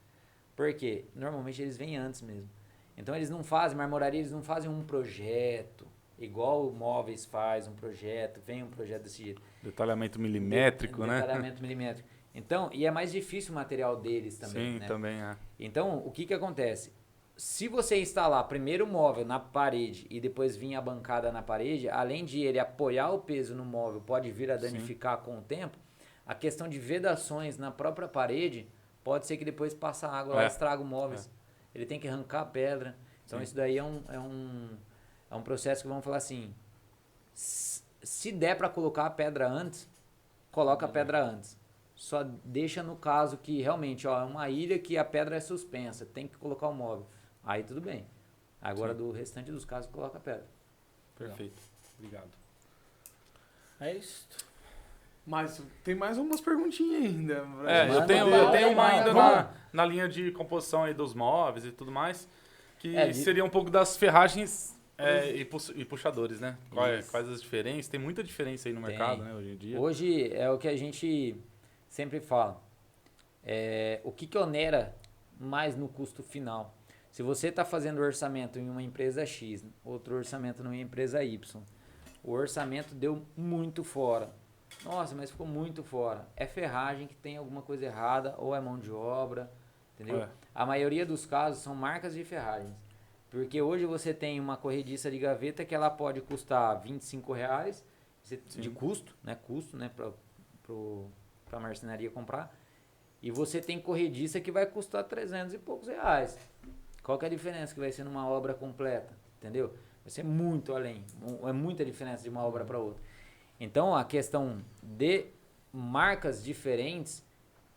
D: Por quê? Normalmente eles vêm antes mesmo. Então eles não fazem, marmoraria, eles não fazem um projeto, igual o móveis faz um projeto, vem um projeto desse jeito.
B: Detalhamento milimétrico, né?
D: Detalhamento milimétrico. Então, e é mais difícil o material deles também,
B: Sim,
D: né?
B: também é.
D: Então, o que acontece? Se você instalar primeiro o móvel na parede e depois vir a bancada na parede, além de ele apoiar o peso no móvel, pode vir a danificar com o tempo, a questão de vedações na própria parede, pode ser que depois passe a água lá e estraga o móvel. Ele tem que arrancar a pedra. Então isso daí é um processo que vamos falar assim, se der para colocar a pedra antes, coloca a pedra antes. Só deixa no caso que realmente é uma ilha que a pedra é suspensa, tem que colocar o móvel. Aí tudo bem. Agora do restante dos casos coloca a pedra.
B: Perfeito. Obrigado.
C: É isso.
A: Mas tem mais umas perguntinhas ainda.
B: Eu tenho uma ainda na linha de composição aí dos móveis e tudo mais, que seria um pouco das ferragens e puxadores, né? Quais as diferenças? Tem muita diferença aí no mercado, né, hoje em dia.
D: Hoje é o que a gente sempre fala. O que onera mais no custo final? Se você está fazendo orçamento em uma empresa X, outro orçamento numa empresa Y, o orçamento deu muito fora. Nossa, mas ficou muito fora. É ferragem que tem alguma coisa errada ou é mão de obra, entendeu? A maioria dos casos são marcas de ferragens. Porque hoje você tem uma corrediça de gaveta que ela pode custar R$25 de custo, né? Custo, né? Para a marcenaria comprar. E você tem corrediça que vai custar 300 e poucos reais. Qual que é a diferença que vai ser numa obra completa? Entendeu? Vai ser muito além. É muita diferença de uma obra para outra. Então, a questão de marcas diferentes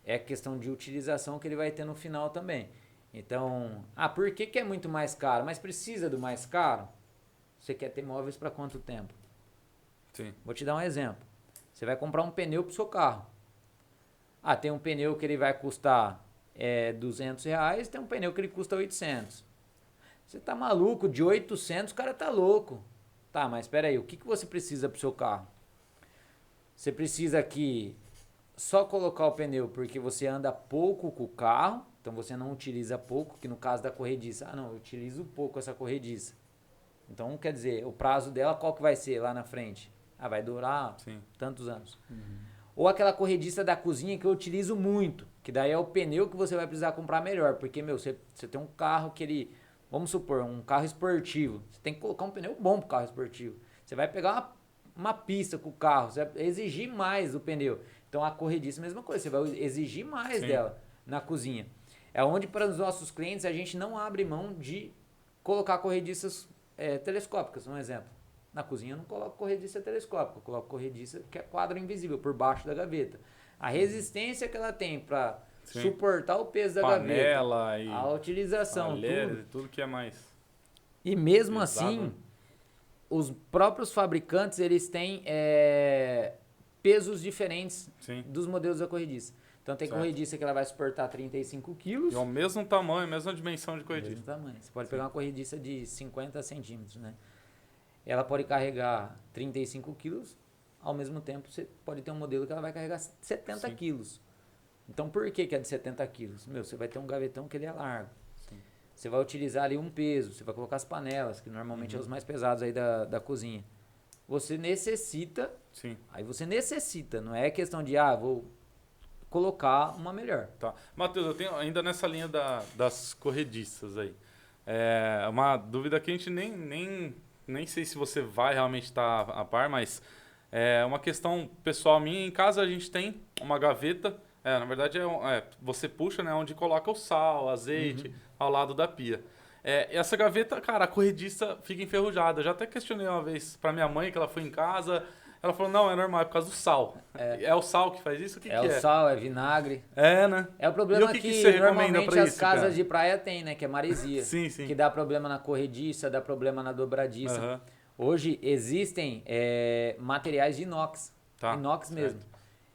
D: é a questão de utilização que ele vai ter no final também. Então, por que é muito mais caro? Mas precisa do mais caro? Você quer ter móveis para quanto tempo?
B: Sim.
D: Vou te dar um exemplo. Você vai comprar um pneu para o seu carro. Tem um pneu que ele vai custar R$200, tem um pneu que ele custa 800. Você tá maluco? De 800 o cara tá louco. Tá, mas espera aí, o que você precisa pro seu carro? Você precisa aqui só colocar o pneu porque você anda pouco com o carro, então você não utiliza pouco, que no caso da corrediça, não, eu utilizo pouco essa corrediça. Então, quer dizer, o prazo dela qual que vai ser lá na frente? Vai durar tantos anos. Ou aquela corrediça da cozinha que eu utilizo muito, que daí é o pneu que você vai precisar comprar melhor, porque, você tem um carro que ele, vamos supor, um carro esportivo, você tem que colocar um pneu bom pro carro esportivo. Você vai pegar uma pista com o carro, você vai exigir mais do pneu. Então, a corrediça é a mesma coisa, você vai exigir mais dela na cozinha. É onde, para os nossos clientes, a gente não abre mão de colocar corrediças telescópicas, um exemplo. Na cozinha eu não coloco corrediça telescópica, eu coloco corrediça que é quadro invisível, por baixo da gaveta. A resistência que ela tem para suportar o peso da
B: panela
D: gaveta, a utilização,
B: tudo que é mais
D: E mesmo
B: pesado.
D: Assim, os próprios fabricantes, eles têm pesos diferentes dos modelos da corrediça. Então tem corrediça que ela vai suportar 35 quilos.
B: E é o mesmo tamanho, a mesma dimensão de corrediça.
D: Mesmo tamanho. Você pode pegar uma corrediça de 50 centímetros, né? Ela pode carregar 35 quilos, ao mesmo tempo você pode ter um modelo que ela vai carregar 70 quilos. Então por que é de 70 quilos? Você vai ter um gavetão que ele é largo. Você vai utilizar ali um peso, você vai colocar as panelas, que normalmente é os mais pesados aí da cozinha. Você necessita, aí você necessita, não é questão de, vou colocar uma melhor.
B: Tá. Matheus, eu tenho ainda nessa linha das corrediças aí. Uma dúvida que a gente nem sei se você vai realmente estar a par, mas é uma questão pessoal minha. Em casa a gente tem uma gaveta, na verdade você puxa, né, onde coloca o sal, azeite, ao lado da pia. Essa gaveta, cara, a corrediça fica enferrujada. Eu já até questionei uma vez pra minha mãe, que ela foi em casa, ela falou, não, é normal, é por causa do sal. É o sal que faz isso? O que é?
D: O sal, é vinagre.
B: Né?
D: É o problema
B: que
D: que
B: você
D: normalmente
B: pra
D: as
B: isso,
D: casas
B: cara?
D: de praia tem, né? Que é maresia.
B: Sim.
D: Que dá problema na corrediça, dá problema na dobradiça. Hoje existem materiais de inox. Inox mesmo.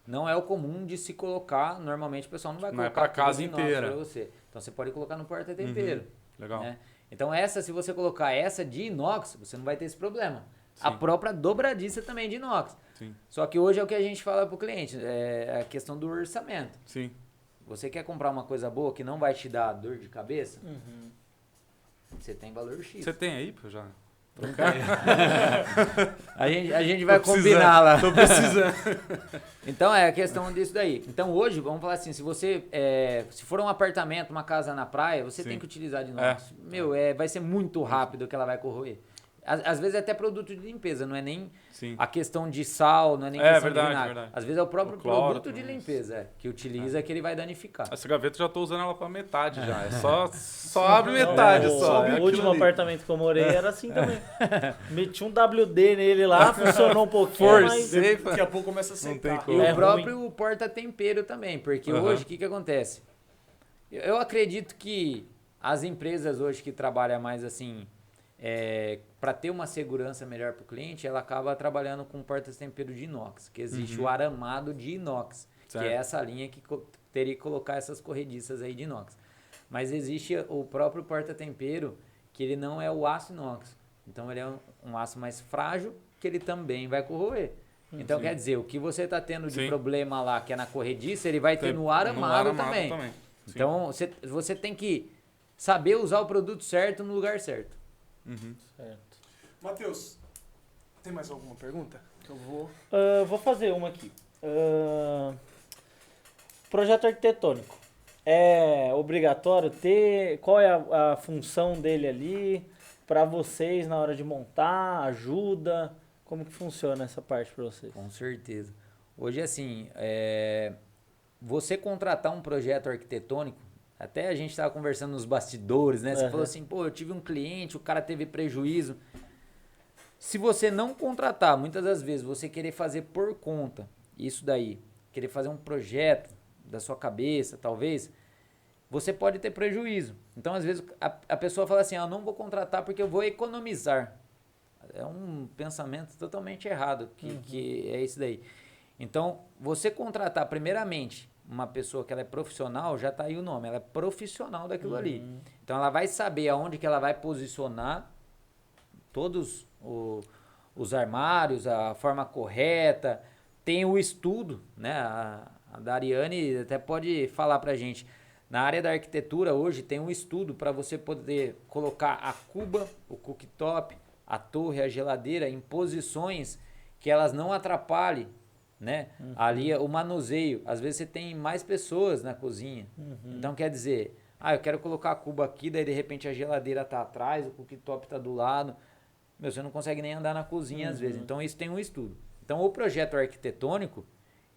D: Não é o comum de se colocar, normalmente o pessoal não vai colocar.
B: Não é pra casa
D: inox
B: inteira.
D: Pra você. Então você pode colocar no porta-tempero.
B: Legal.
D: Né? Então se você colocar essa de inox, você não vai ter esse problema. A própria dobradiça também é de inox. Só que hoje é o que a gente fala pro cliente, é a questão do orçamento. Você quer comprar uma coisa boa que não vai te dar dor de cabeça? Você tem valor X.
B: Você tem aí, pô, já?
D: A gente vai combinar lá.
B: Tô precisando.
D: Então é a questão disso daí. Então hoje, vamos falar assim, se você se for um apartamento, uma casa na praia, você tem que utilizar de inox. Vai ser muito rápido que ela vai corroer. Às vezes é até produto de limpeza, não é nem a questão de sal, não é nem questão de vinagre.
B: Verdade.
D: Às vezes é o próprio produto de limpeza que utiliza que ele vai danificar.
B: Essa gaveta eu já tô usando ela pra metade já. Só abre metade só.
C: O último apartamento que eu morei era assim também. Meti um WD nele lá, funcionou um pouquinho, mas
A: daqui a pouco começa a sentar.
D: E o próprio porta-tempero também, porque hoje o que acontece? Eu acredito que as empresas hoje que trabalham mais assim, para ter uma segurança melhor para o cliente, ela acaba trabalhando com porta-tempero de inox, que existe o aramado de inox,
B: Certo.
D: que é essa linha que teria que colocar essas corrediças aí de inox. Mas existe o próprio porta-tempero, que ele não é o aço inox. Então ele é um aço mais frágil, que ele também vai corroer. Então quer dizer, o que você está tendo de problema lá, que é na corrediça, ele vai ter no aramado também. Então você tem que saber usar o produto certo no lugar certo.
C: Certo.
A: Matheus, tem mais alguma pergunta? Que eu vou...
C: Vou fazer uma aqui. Projeto arquitetônico. É obrigatório ter? Qual é a função dele ali para vocês na hora de montar? Ajuda? Como que funciona essa parte para vocês?
D: Com certeza. Hoje, assim, você contratar um projeto arquitetônico, até a gente estava conversando nos bastidores, né? Você falou assim, pô, eu tive um cliente, o cara teve prejuízo. Se você não contratar, muitas das vezes, você querer fazer por conta, isso daí, querer fazer um projeto da sua cabeça, talvez, você pode ter prejuízo. Então, às vezes, a pessoa fala assim, eu não vou contratar porque eu vou economizar. É um pensamento totalmente errado, que é isso daí. Então, você contratar, primeiramente, uma pessoa que ela é profissional, já está aí o nome, ela é profissional daquilo ali. Então, ela vai saber aonde que ela vai posicionar todos os armários, a forma correta, tem o estudo, né? A Dariane até pode falar pra gente. Na área da arquitetura, hoje, tem um estudo para você poder colocar a cuba, o cooktop, a torre, a geladeira em posições que elas não atrapalhem, né? Ali o manuseio. Às vezes você tem mais pessoas na cozinha. Então quer dizer, eu quero colocar a cuba aqui, daí de repente a geladeira tá atrás, o cooktop tá do lado. Você não consegue nem andar na cozinha às vezes. Então isso tem um estudo. Então o projeto arquitetônico,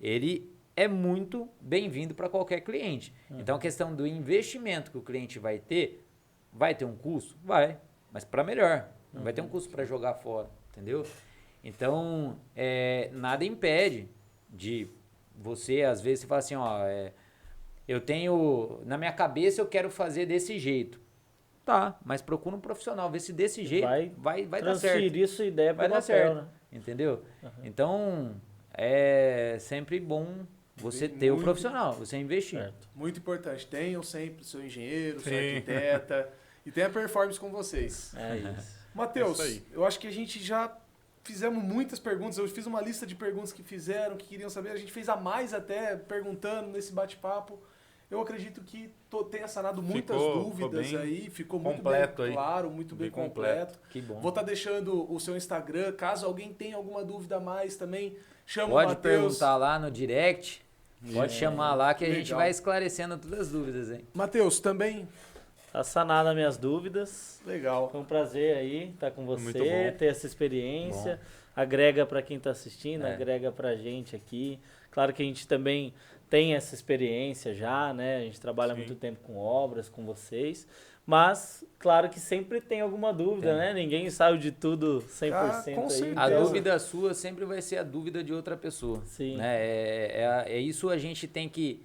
D: ele é muito bem-vindo para qualquer cliente. Então a questão do investimento que o cliente vai ter um custo? Vai, mas para melhor. Não vai ter um custo para jogar fora, entendeu? Então, nada impede de você, às vezes, você fala assim, eu tenho, na minha cabeça eu quero fazer desse jeito. Tá, mas procura um profissional, vê se desse jeito vai dar certo.
C: Transferir sua ideia para
D: vai
C: o
D: dar certo,
C: né?
D: entendeu? Então, é sempre bom você ter o profissional, você investir.
C: Certo.
A: Muito importante. Tenham sempre o seu engenheiro, seu arquiteta e tenha performance com vocês.
C: É isso.
A: Matheus,
B: É isso aí.
A: eu acho que a gente já fizemos muitas perguntas. Eu fiz uma lista de perguntas que fizeram, que queriam saber. A gente fez a mais até perguntando nesse bate-papo. Eu acredito que tenha sanado muitas dúvidas aí. Ficou muito
B: completo
A: bem
B: aí.
A: Claro, muito bem completo.
D: Que bom.
A: Vou estar deixando o seu Instagram. Caso alguém tenha alguma dúvida a mais também, chama o
D: Pode
A: Matheus.
D: perguntar lá no direct, pode chamar lá que a gente
A: legal.
D: vai esclarecendo todas as dúvidas aí.
A: Matheus, também.
C: Tá sanada as minhas dúvidas.
A: Legal.
C: Foi um prazer aí estar com
B: Muito
C: você,
B: bom.
C: ter essa experiência. Agrega para quem está assistindo,
D: É.
C: agrega pra gente aqui. Claro que a gente também tem essa experiência já, né? A gente trabalha muito tempo com obras, com vocês. Mas, claro que sempre tem alguma dúvida, né? Ninguém sabe de tudo 100%
A: com
C: aí.
A: certeza.
D: A
C: então-
D: dúvida sua sempre vai ser a dúvida de outra pessoa.
C: Sim.
D: Né? É isso a gente tem que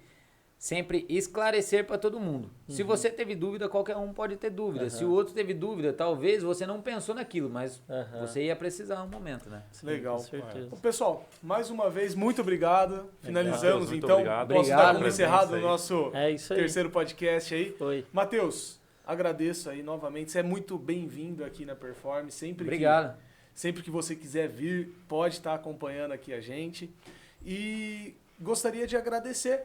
D: sempre esclarecer para todo mundo. Se você teve dúvida, qualquer um pode ter dúvida. Se o outro teve dúvida, talvez você não pensou naquilo, mas você ia precisar um momento, né?
C: Sim,
A: Legal.
C: Com certeza.
A: Bom, pessoal, mais uma vez, muito obrigado. Finalizamos,
B: Matheus, muito
A: então.
B: obrigado.
A: Posso dar como
D: Obrigado.
A: encerrado o
B: Aí.
A: nosso
C: É isso aí.
A: terceiro podcast aí.
C: Foi.
A: Matheus, agradeço aí novamente. Você é muito bem-vindo aqui na Performance.
D: Obrigado.
A: Sempre que você quiser vir, pode estar acompanhando aqui a gente. E gostaria de agradecer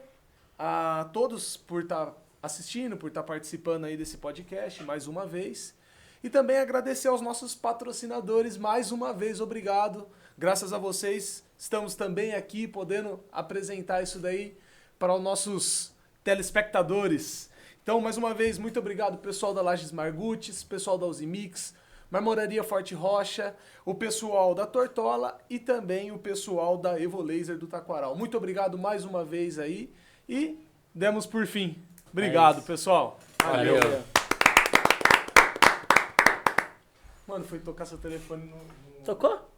A: a todos por estar assistindo, por estar participando aí desse podcast mais uma vez. E também agradecer aos nossos patrocinadores mais uma vez. Obrigado. Graças a vocês, estamos também aqui podendo apresentar isso daí para os nossos telespectadores. Então, mais uma vez, muito obrigado pessoal da Lages Margutes, pessoal da Uzimix, Marmoraria Forte Rocha, o pessoal da Tortola e também o pessoal da Evo Laser do Taquaral. Muito obrigado mais uma vez aí e demos por fim. Obrigado, pessoal.
D: Valeu.
A: Mano, foi tocar seu telefone no...
C: Tocou?